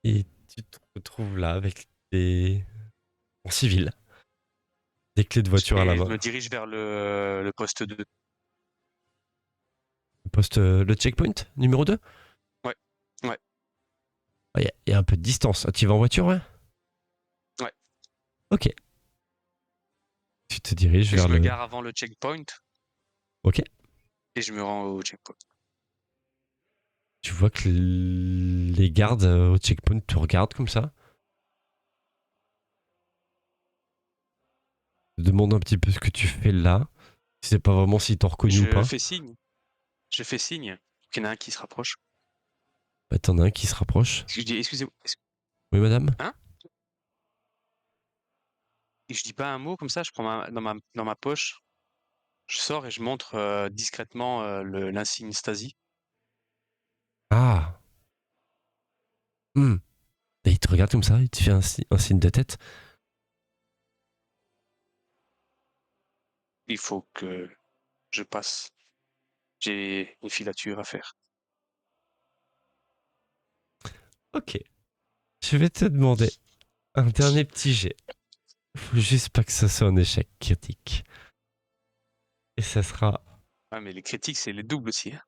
Et tu te retrouves là avec des... en civil, des clés de voiture à la Et je main. me dirige vers le poste 2. Poste le checkpoint numéro 2. Ouais, ouais, Il y a un peu de distance. Ah, tu vas en voiture, ouais? ouais. Ok. Tu te diriges Et vers je me le... gare avant le checkpoint Ok. et je me rends au checkpoint. Tu vois que les gardes au checkpoint te regardent comme ça. Te demandent un petit peu ce que tu fais là. Tu sais pas vraiment s'ils t'ont reconnu ou Je pas. fais signe. Je fais signe qu'il y en a un qui se rapproche. Bah, t'en as un qui se rapproche. Je dis excusez-moi. Oui, madame? Hein? Et je dis pas un mot comme ça. Je prends dans ma poche. Je sors et je montre discrètement l'insigne Stasi. Ah. Hmm. Et il te regarde comme ça, il te fait un signe de tête. Il faut que je passe. J'ai une filature à faire. Ok. Je vais te demander un dernier petit jet. Faut juste pas que ça soit un échec critique. Et ça sera... Ah, mais les critiques, c'est les doubles aussi, hein.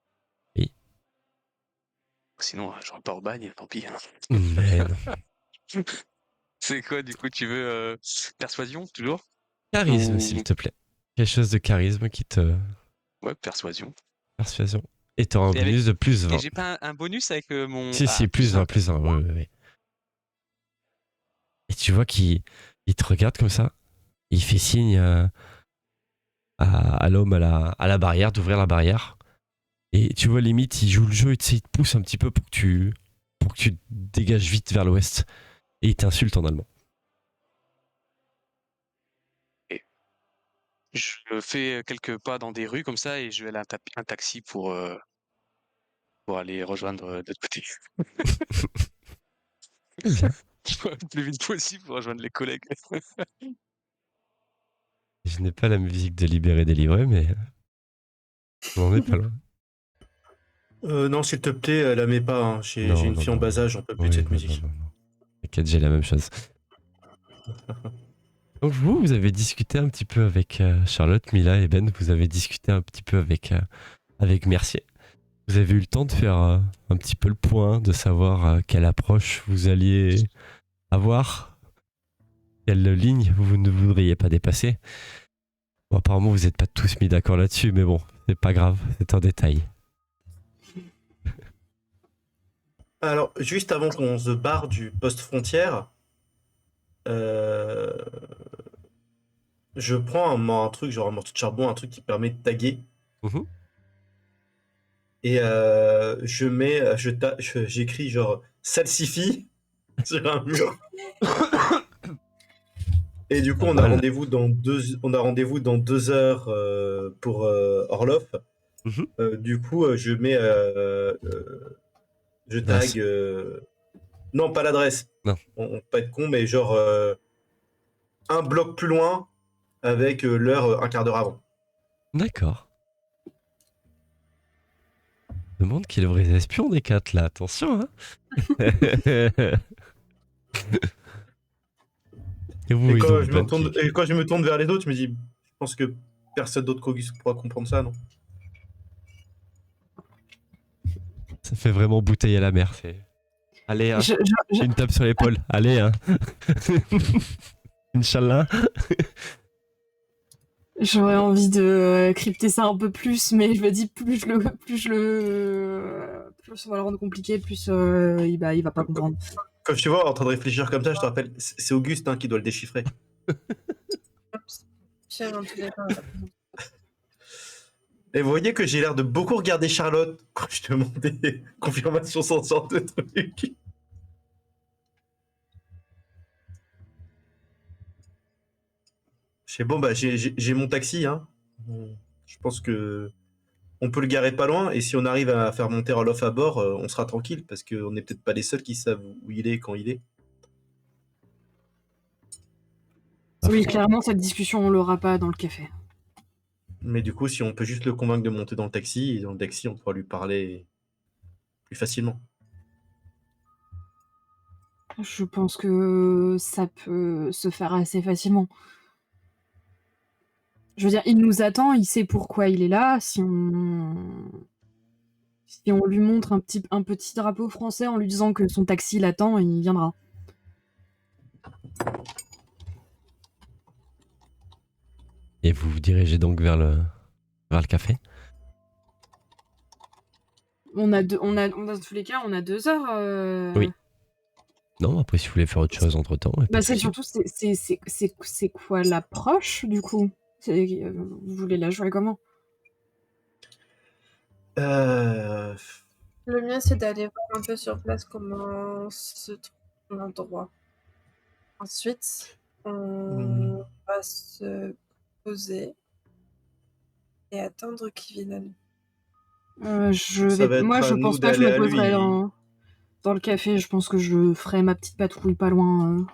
Oui. Sinon, je rentre pas au bagne, tant pis, hein. Mais non. C'est quoi, du coup, tu veux persuasion, toujours? Charisme, Ou s'il te plaît. Quelque chose de charisme qui te... ouais, persuasion. Persuasion. Et t'auras un Et, avec... bonus de plus Et 20. j'ai pas un bonus avec mon. Si, Ah, plus plus 20, 20. plus 20. Oui, oui, oui. Et tu vois qu'il te regarde comme ça. Il fait signe à l'homme à la barrière d'ouvrir la barrière. Et tu vois, limite, il joue le jeu et tu sais, il te pousse un petit peu pour que tu te dégages vite vers l'ouest. Et il t'insulte en allemand. Et Je fais quelques pas dans des rues comme ça et je vais aller un taxi pour aller rejoindre de l'autre côté. Très bien. Le plus vite possible pour rejoindre les collègues. Je n'ai pas la musique de Libéré délivré, mais on n'en est pas loin. Non, s'il te plaît, la mets pas. Hein. J'ai Non, une non, fille en non. bas âge, j'en peux plus Oui, de cette non, musique. non. T'inquiète, j'ai la même chose. Donc vous avez discuté un petit peu avec Charlotte, Mila et Ben, vous avez discuté un petit peu avec Mercier. Vous avez eu le temps de faire un petit peu le point, de savoir quelle approche vous alliez avoir, quelle ligne vous ne voudriez pas dépasser. Bon, apparemment, vous n'êtes pas tous mis d'accord là-dessus, mais bon, c'est pas grave, c'est un détail. Alors, juste avant qu'on se barre du poste frontière, euh, je prends un truc, genre un morceau de charbon, un truc qui permet de taguer. Mhm. Et je mets, j'écris genre salsifie sur un mur. Et du coup, Pas on a mal. rendez-vous dans 2 heures pour Orloff. Mhm. Du coup, je mets, je Adresse. tag, non, pas l'adresse. Non. On peut pas être con, mais genre un bloc plus loin avec l'heure un quart d'heure avant. D'accord. Je me demande qui est le vrai espion des quatre là, attention hein. Et vous, Et ils ont quand je me Ben retourne, et quand je me tourne vers les autres, je me dis, je pense que personne d'autre pourra comprendre ça, non? Ça fait vraiment bouteille à la mer. Allez, hein. Une tape sur l'épaule. Allez, hein. Inch'Allah. J'aurais envie de crypter ça un peu plus, mais je me dis plus on va le rendre compliqué, plus il va pas comprendre. Quand je te vois en train de réfléchir comme ça, je te rappelle, c'est Auguste hein, qui doit le déchiffrer. Pierre, dans tous les cas, Et vous voyez que j'ai l'air de beaucoup regarder Charlotte quand je demandais confirmation sans sorte de truc. Je sais, bon, bah, j'ai mon taxi, hein. Je pense que on peut le garer pas loin, et si on arrive à faire monter Orloff à bord, on sera tranquille, parce qu'on n'est peut-être pas les seuls qui savent où il est et quand il est. Oui, clairement, cette discussion, on l'aura pas dans le café. Mais du coup, si on peut juste le convaincre de monter dans le taxi, et dans le taxi, on pourra lui parler plus facilement. Je pense que ça peut se faire assez facilement. Je veux dire, il nous attend, il sait pourquoi il est là. Si on lui montre un petit drapeau français en lui disant que son taxi l'attend, il viendra. Et vous vous dirigez donc vers le café. Dans tous les cas, on a 2 heures. Oui. Non, après si vous voulez faire autre chose entre temps. Bah c'est surtout c'est quoi l'approche du coup vous voulez la jouer comment? Euh... le mieux, c'est d'aller voir un peu sur place comment se trouve l'endroit. Ensuite, on va se poser et attendre qu'il vienne à nous. Moi, à je nous pense pas que je d'aller me à lui. poserai dans le café. Je pense que je ferai ma petite patrouille pas loin.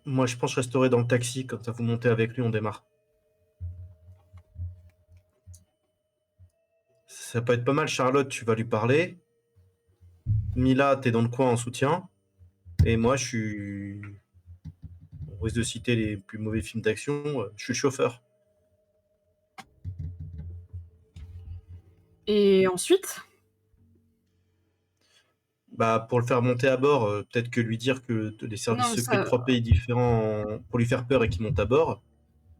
Moi, je pense que je resterai dans le taxi. Comme ça, vous montez avec lui, on démarre. Ça peut être pas mal. Charlotte, tu vas lui parler. Mila, t'es dans le coin en soutien. Et moi, je suis... On risque de citer les plus mauvais films d'action. Je suis le chauffeur. Et ensuite? Bah, pour le faire monter à bord, peut-être que lui dire que les services Non, secrets de ça... 3 pays différents pour lui faire peur et qu'il monte à bord.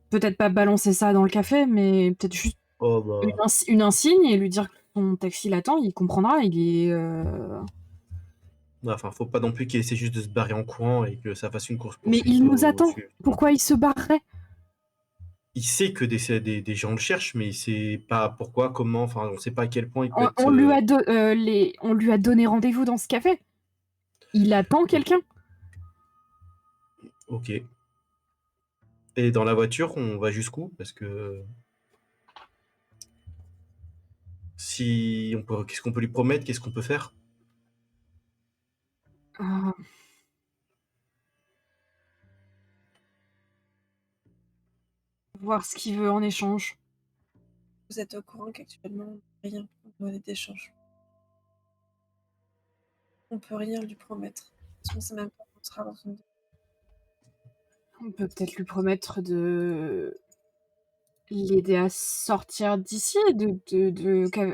Peut-être pas balancer ça dans le café, mais peut-être juste Oh bah... une insigne et lui dire que son taxi l'attend, il comprendra, il est... Enfin, faut pas non plus qu'il essaie juste de se barrer en courant et que ça fasse une course Mais poursuite. il nous attend. Pourquoi il se barrerait? Il sait que des gens le cherchent, mais il sait pas pourquoi, comment, enfin, on sait pas à quel point il peut être... On lui a donné rendez-vous dans ce café. Il attend quelqu'un. Ok. Et dans la voiture, on va jusqu'où? Parce que si on peut, qu'est-ce qu'on peut lui promettre? Qu'est-ce qu'on peut faire? Euh, voir ce qu'il veut en échange. Vous êtes au courant qu'actuellement, rien en monnaie d'échange. On peut rien lui promettre. Parce qu'on sait même pas quand on sera dans son dos. On peut peut-être lui promettre de l'aider à sortir d'ici,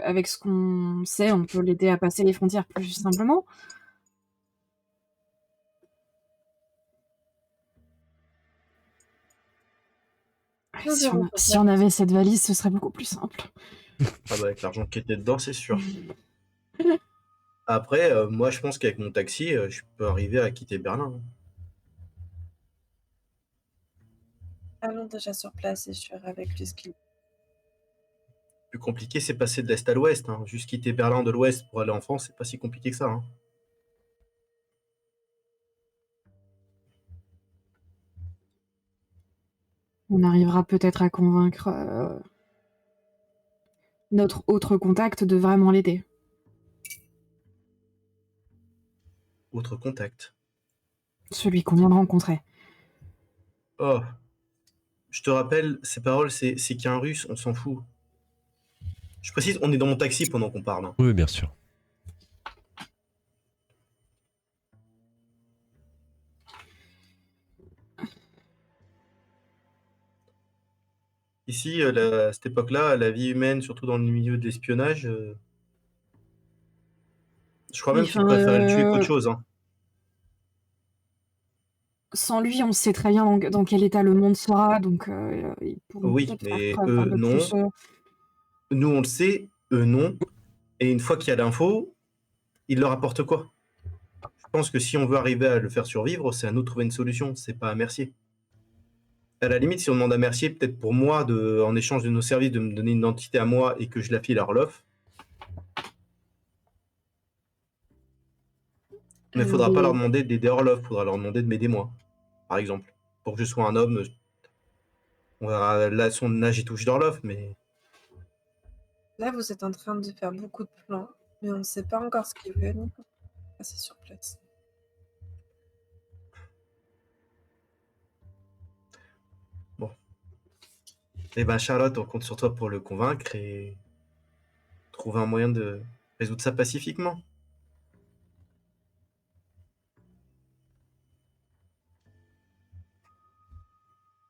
avec ce qu'on sait, on peut l'aider à passer les frontières plus simplement. Nous Si verrons on, sur si place. on avait cette valise, ce serait beaucoup plus simple. Ah bah avec l'argent qui était dedans, c'est sûr. Après, moi je pense qu'avec mon taxi, je peux arriver à quitter Berlin. Allons déjà sur place et je ferai avec lui ce qu'il. Le plus compliqué, c'est passer de l'Est à l'Ouest. Hein. Juste quitter Berlin de l'Ouest pour aller en France, c'est pas si compliqué que ça. Hein. On arrivera peut-être à convaincre notre autre contact de vraiment l'aider. Autre contact. Celui qu'on vient de rencontrer. Oh, je te rappelle, ces paroles, c'est qu'un russe, on s'en fout. Je précise, on est dans mon taxi pendant qu'on parle. Hein. Oui, bien sûr. Ici, à cette époque-là, la vie humaine, surtout dans le milieu de l'espionnage, je crois même qu'ils préféraient le tuer qu'autre chose. Hein. Sans lui, on sait très bien dans quel état le monde sera, donc ils pourront Oui, peut-être faire mais preuve un eux, peu non. plus. Nous, on le sait, eux, non. Et une fois qu'il y a l'info, ils leur apportent quoi? Je pense que si on veut arriver à le faire survivre, c'est à nous de trouver une solution, c'est pas à Mercier. À la limite, si on demande à Mercier, peut-être pour moi, en échange de nos services, de me donner une identité à moi et que je la file à Orloff, mais il faudra pas leur demander d'aider Orloff, il faudra leur demander de m'aider moi, par exemple. Pour que je sois un homme, on verra là son âge et touche d'Orloff, mais Là, vous êtes en train de faire beaucoup de plans, mais on ne sait pas encore ce qu'il veut ni comment passer sur place. bon. Eh ben Charlotte, on compte sur toi pour le convaincre et trouver un moyen de résoudre ça pacifiquement.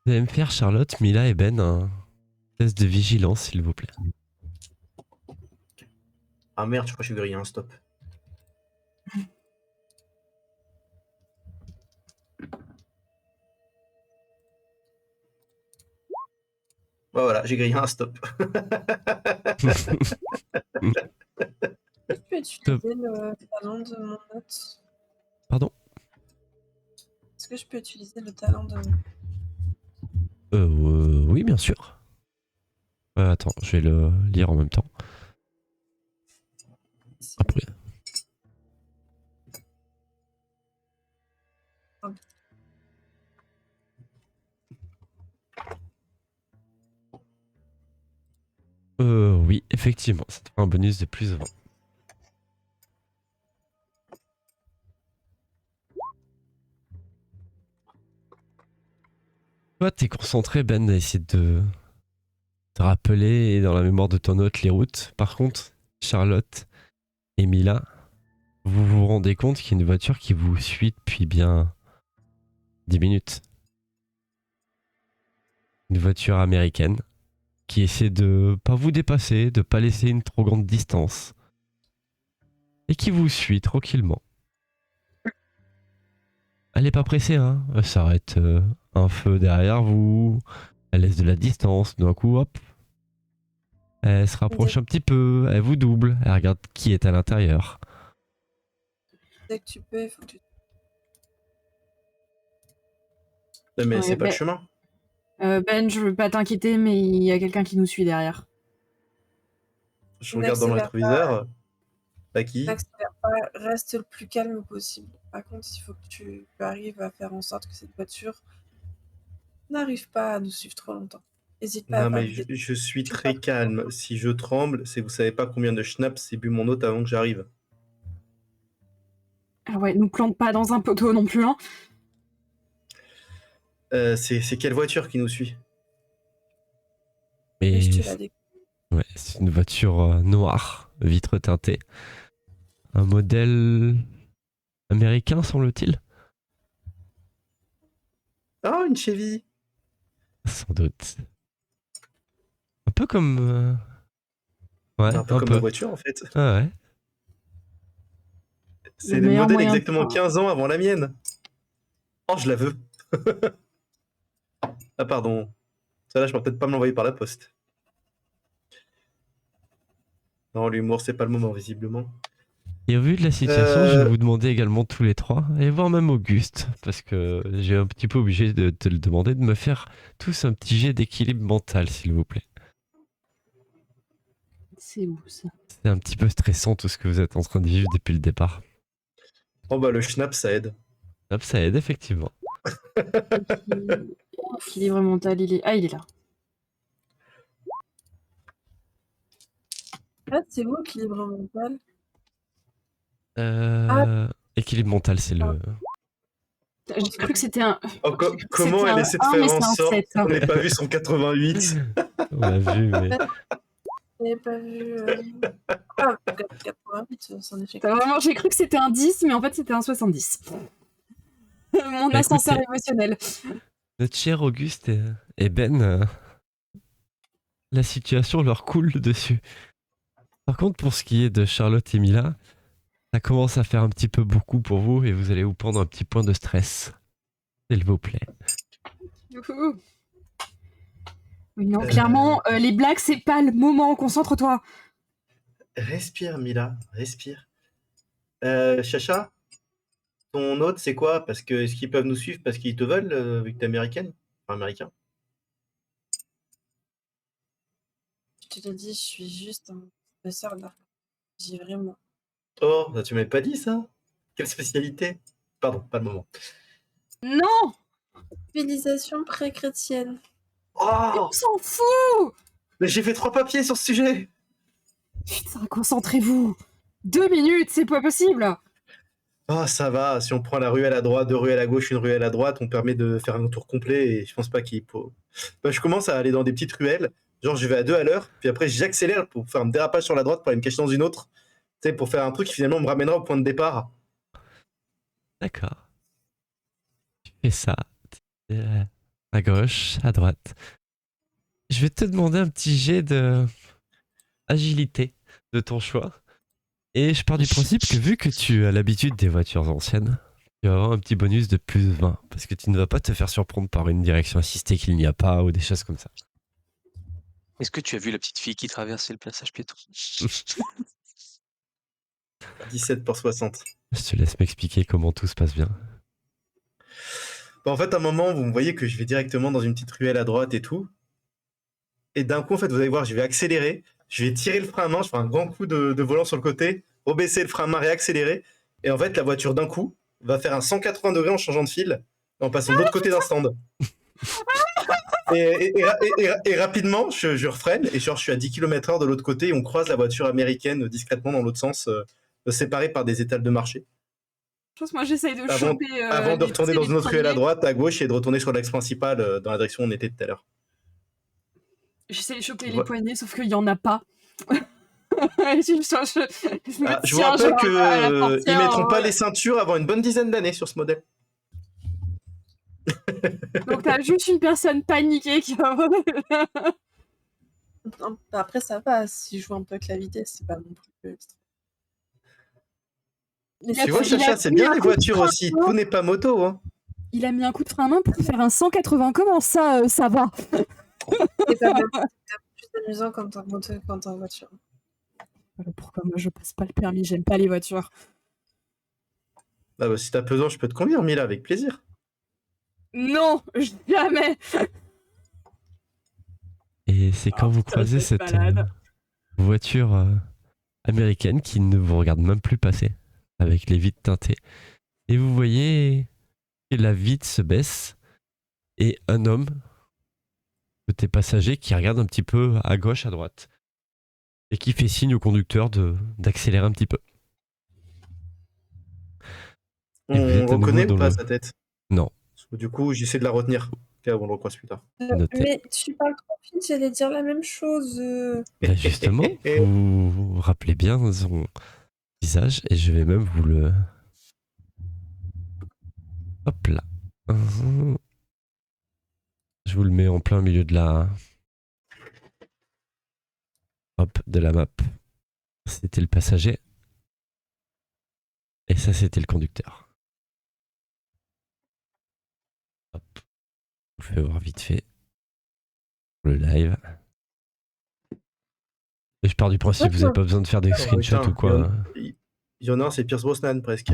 Vous allez me faire, Charlotte, Mila et Ben, un test de vigilance, s'il vous plaît. Ah merde, je crois que je suis grillé un stop. Bah voilà, j'ai grillé un stop. Je peux utiliser le talent de mon hôte. Pardon? Est-ce que je peux utiliser le talent de Oui, bien sûr. Attends, je vais le lire en même temps. Après. Oui, effectivement, ça te fera un bonus de plus 20. Toi, t'es concentré, Ben, à essayer de te rappeler dans la mémoire de ton hôte les routes. Par contre, Charlotte et Mila, vous vous rendez compte qu'il y a une voiture qui vous suit depuis bien 10 minutes. Une voiture américaine qui essaie de pas vous dépasser, de pas laisser une trop grande distance et qui vous suit tranquillement. Elle est pas pressée, hein. Elle s'arrête un feu derrière vous, elle laisse de la distance, d'un coup, hop. Elle se rapproche un petit peu, elle vous double, elle regarde qui est à l'intérieur. Dès que tu peux, il faut que tu. Mais Ouais, c'est pas mais- le chemin. Ben, je veux pas t'inquiéter, mais il y a quelqu'un qui nous suit derrière. Je regarde dans le rétroviseur. Pas qui? N'accélère pas, reste le plus calme possible. Par contre, il faut que tu arrives à faire en sorte que cette voiture n'arrive pas à nous suivre trop longtemps. N'hésite pas à Non, mais valider. je suis très calme. Si je tremble, c'est vous savez pas combien de schnapps s'est bu mon hôte avant que j'arrive. Ah ouais, nous plante pas dans un poteau non plus, hein. C'est quelle voiture qui nous suit? Mais Je te la décris. ouais, c'est une voiture noire, vitre teintée. Un modèle américain, semble-t-il. Oh, une Chevy! Sans doute. Un peu comme... Ouais, Un peu comme ma voiture en fait. Ah ouais. C'est Le le meilleur modèle moyen de exactement faire. 15 ans avant la mienne. Oh, je la veux. Ah, pardon. Ça là, je peux peut-être pas me l'envoyer par la poste. Non, l'humour, c'est pas le moment, visiblement. Et au vu de la situation, je vais vous demander également tous les trois, et voire même Auguste, parce que j'ai un petit peu obligé de te le demander, de me faire tous un petit jet d'équilibre mental, s'il vous plaît. C'est où ça? C'est un petit peu stressant tout ce que vous êtes en train de vivre depuis le départ. Oh bah le schnapp, ça aide. Hop, ça aide effectivement. Équilibre mental, il est... Ah, il est là. Ah, c'est où équilibre mental? Équilibre mental, c'est le... J'ai cru que c'était un... Oh, J'ai cru que comment c'était elle un essaie de 1, faire mais en c'est un sorte 7. qu'on n'ait pas vu son 88? On l'a vu, mais... J'avais pas vu. Ah, 88, c'en est fait. Vraiment, j'ai cru que c'était un 10, mais en fait, c'était un 70. Mon Bah, ascenseur écoutez. émotionnel. Notre cher Auguste et Ben, la situation leur coule dessus. Par contre, pour ce qui est de Charlotte et Mila, ça commence à faire un petit peu beaucoup pour vous et vous allez vous prendre un petit point de stress. S'il vous plaît. Youhou. Oui, non, clairement, les blagues, c'est pas le moment. Concentre-toi. Respire, Mila, respire. Chacha, ton hôte, c'est quoi? Parce que est-ce qu'ils peuvent nous suivre parce qu'ils te veulent, vu que t'es américaine? Enfin, américain. Je te l'ai dit, je suis juste un professeur d'art. J'ai vraiment. Oh, bah, tu m'avais pas dit ça? Quelle spécialité? Pardon, pas le moment. Non, Civilisation pré-chrétienne. Oh, on s'en fout. mais j'ai fait 3 papiers sur ce sujet. Putain, concentrez-vous. 2 minutes, c'est pas possible. Oh, ça va, si on prend la ruelle à droite, 2 ruelles à la gauche, une ruelle à droite, on permet de faire un tour complet et je pense pas qu'il faut... Bah, je commence à aller dans des petites ruelles, genre je vais à 2 à l'heure, puis après j'accélère pour faire un dérapage sur la droite pour aller me cacher dans une autre, tu sais, pour faire un truc qui finalement me ramènera au point de départ. D'accord. Tu fais ça. À gauche, à droite. Je vais te demander un petit jet de agilité de ton choix. Et je pars du principe que vu que tu as l'habitude des voitures anciennes, tu vas avoir un petit bonus de plus 20. Parce que tu ne vas pas te faire surprendre par une direction assistée qu'il n'y a pas ou des choses comme ça. Est-ce que tu as vu la petite fille qui traversait le passage piéton? 17 pour 60. Je te laisse m'expliquer comment tout se passe bien. Bah, en fait, à un moment, vous me voyez que je vais directement dans une petite ruelle à droite et tout. Et d'un coup, en fait, vous allez voir, je vais accélérer, je vais tirer le frein à main, je ferai un grand coup de volant sur le côté, rebaisser le frein à main, réaccélérer. Et en fait, la voiture, d'un coup, va faire un 180 degrés en changeant de fil, en passant de l'autre côté d'un stand. Et rapidement, je refreine, et genre, je suis à 10 km/h de l'autre côté, et on croise la voiture américaine discrètement dans l'autre sens, séparée par des étals de marché. Je pense que moi, j'essaye de Avant, choper... avant de les- retourner tu sais, dans les une autre ruelle à premiers. droite, à gauche, et de retourner sur l'axe principal dans la direction où on était tout à l'heure. J'essaie de choper Ouais. les poignées, sauf qu'il y en a pas. je me Je vous tiens rappelle genre à la qu'ils portière, mettront pas ouais. les ceintures avant une bonne dizaine d'années sur ce modèle. Donc t'as juste une personne paniquée qui va... Non, après, ça va. Si je joue un peu avec la vitesse, c'est pas non plus. Tu vois, Chacha, c'est bien les voitures aussi. Tout n'est pas moto. Hein. Il a mis un coup de frein à main pour faire un 180. Comment ça, ça va? C'est quand même plus amusant quand t'es en voiture. Voilà pourquoi moi je passe pas le permis, j'aime pas les voitures. Ah bah, si t'as besoin, je peux te conduire, Mila, avec plaisir. Non, jamais. Et c'est quand vous croisez cette voiture américaine qui ne vous regarde même plus passer, avec les vitres teintées. Et vous voyez que la vitre se baisse et un homme de tes passagers qui regarde un petit peu à gauche, à droite et qui fait signe au conducteur d'accélérer un petit peu. Et vous On êtes à nouveau reconnaît dans ou pas le... sa tête? Non, Parce que du coup, j'essaie de la retenir. Ok, on le recroise plus tard. noté. Mais tu parles trop vite, j'allais dire la même chose. Bah justement, vous vous rappelez bien son visage et je vais même vous le... Hop là. Je vous le mets en plein milieu de la... Hop, de la map. C'était le passager. Et ça, c'était le conducteur. Hop. Je vous le fais voir vite fait. Le live. Et je pars du principe, vous n'avez pas besoin de faire des Oh, screenshots putain, ou quoi. Il y en a un, c'est Pierce Brosnan presque.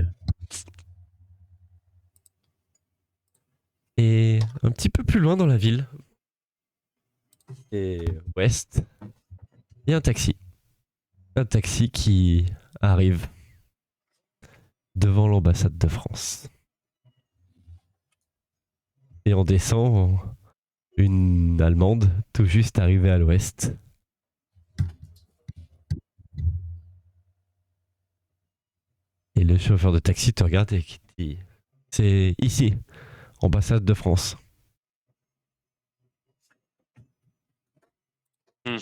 Et un petit peu plus loin dans la ville, et ouest, il y a un taxi. Un taxi qui arrive devant l'ambassade de France. Et on descend une Allemande tout juste arrivée à l'ouest. Et le chauffeur de taxi te regarde et qui te dit c'est ici, ambassade de France. Mhm.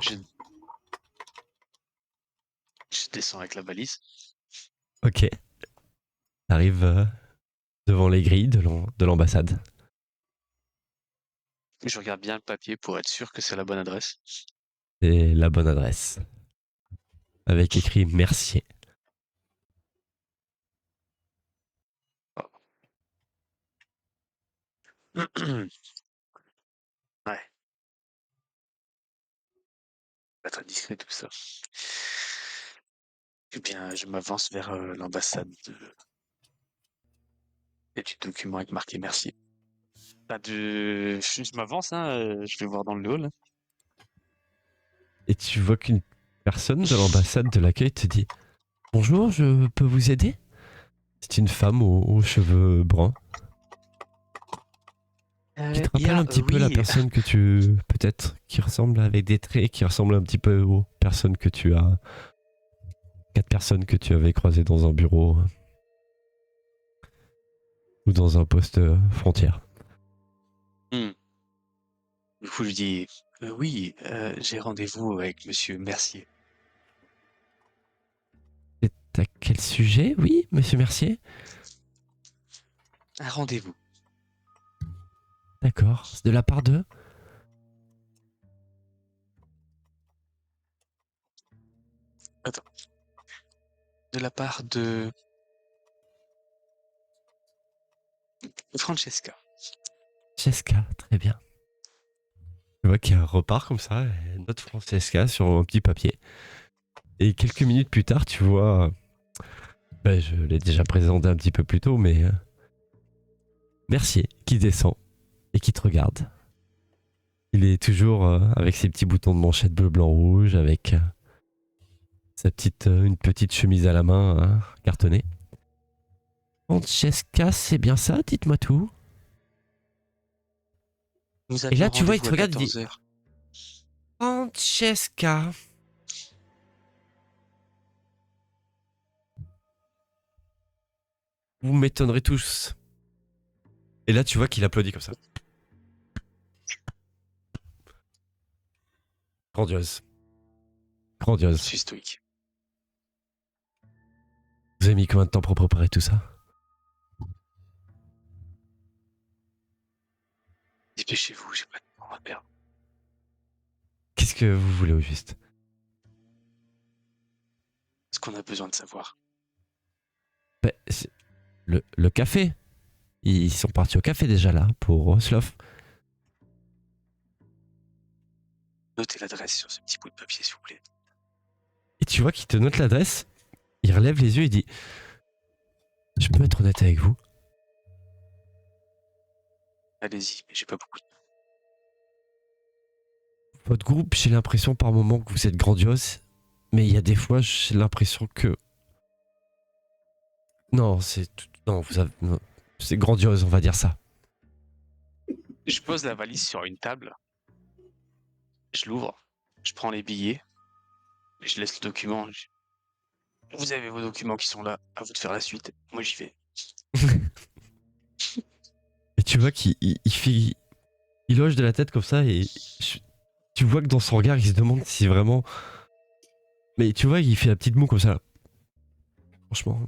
Je... je descends avec la balise. Ok. T'arrives devant les grilles de l'ambassade. Je regarde bien le papier pour être sûr que c'est la bonne adresse. C'est la bonne adresse. Avec écrit Mercier. Ouais. Pas très discret tout ça. Eh bien, je m'avance vers l'ambassade et du document avec marqué merci. Je m'avance, hein, je vais voir dans le hall. Et tu vois qu'une personne de l'ambassade de l'accueil te dit bonjour, je peux vous aider? C'est une femme aux cheveux bruns qui te rappelle un petit peu la oui. personne que tu... Peut-être qui ressemble avec des traits, qui ressemble un petit peu aux personnes que tu as... 4 personnes que tu avais croisées dans un bureau ou dans un poste frontière. Hmm. Du coup, je dis oui, j'ai rendez-vous avec monsieur Mercier. C'est à quel sujet? Oui, monsieur Mercier? Un rendez-vous. D'accord. C'est de la part de... Attends. De la part de Francesca. Francesca, très bien. Tu vois qu'il repart comme ça, note Francesca sur un petit papier. Et quelques minutes plus tard, tu vois... Ben, je l'ai déjà présenté un petit peu plus tôt, mais... Mercier qui descend et qui te regarde. Il est toujours avec ses petits boutons de manchette bleu, blanc, rouge, avec une petite chemise à la main cartonnée. Francesca, c'est bien ça? Dites-moi tout. Nous Et là, avions tu vois, il te rendez-vous à regarde, il dit 14h. Francesca. Vous m'étonnerez tous. Et là, tu vois qu'il applaudit comme ça. Grandiose. Je Grandiose. suis stoïque. Vous avez mis combien de temps pour préparer tout ça? Dépêchez-vous, j'ai pas de temps à perdre. Qu'est-ce que vous voulez au juste? Ce qu'on a besoin de savoir. Ben, le café. Ils sont partis au café déjà là pour Oslof. Notez l'adresse sur ce petit bout de papier, s'il vous plaît. Et tu vois qu'il te note l'adresse. Il relève les yeux et dit je peux être honnête avec vous? Allez-y, mais j'ai pas beaucoup de temps. Votre groupe, j'ai l'impression par moments que vous êtes grandiose. Mais il y a des fois, j'ai l'impression que... Non, c'est Non, non, c'est grandiose, on va dire ça. Je pose la valise sur une table, je l'ouvre, je prends les billets, et je laisse le document. Vous avez vos documents qui sont là, à vous de faire la suite. Moi j'y vais. Et tu vois qu'il il hoche de la tête comme ça et tu vois que dans son regard, il se demande si vraiment. Mais tu vois, il fait la petite moue comme ça. Là. Franchement.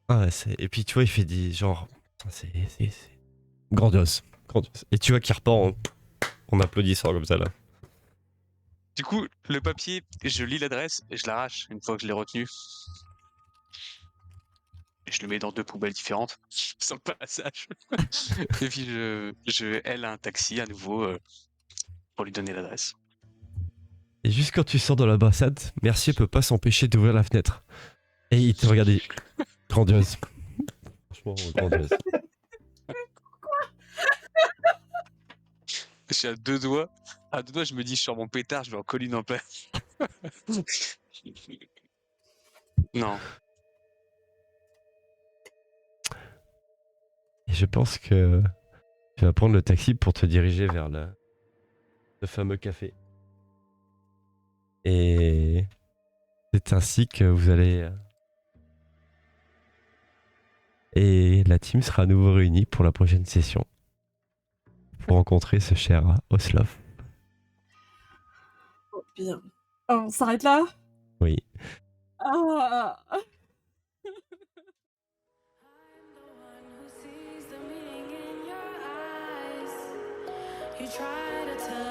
Ah ouais, et puis tu vois, il fait des genre. C'est grandiose. Grandiose. Et tu vois qu'il repart en applaudissant comme ça là. Du coup, le papier, je lis l'adresse et je l'arrache une fois que je l'ai retenu. Et je le mets dans 2 poubelles différentes, sans passage. Et puis je aile un taxi à nouveau pour lui donner l'adresse. Et juste quand tu sors de l'ambassade, Mercier peut pas s'empêcher d'ouvrir la fenêtre. Et il te regarde. Grandiose. Franchement, grandiose. Je suis à 2 doigts. À 2 doigts, je me dis, je sors mon pétard, je vais en colline en paix. Non. Et je pense que tu vas prendre le taxi pour te diriger vers le fameux café. Et c'est ainsi que vous allez. Et la team sera à nouveau réunie pour la prochaine session. Pour rencontrer ce cher Oslov. Oh, bien. Oh, on s'arrête là? Oui. Ah. You try to tell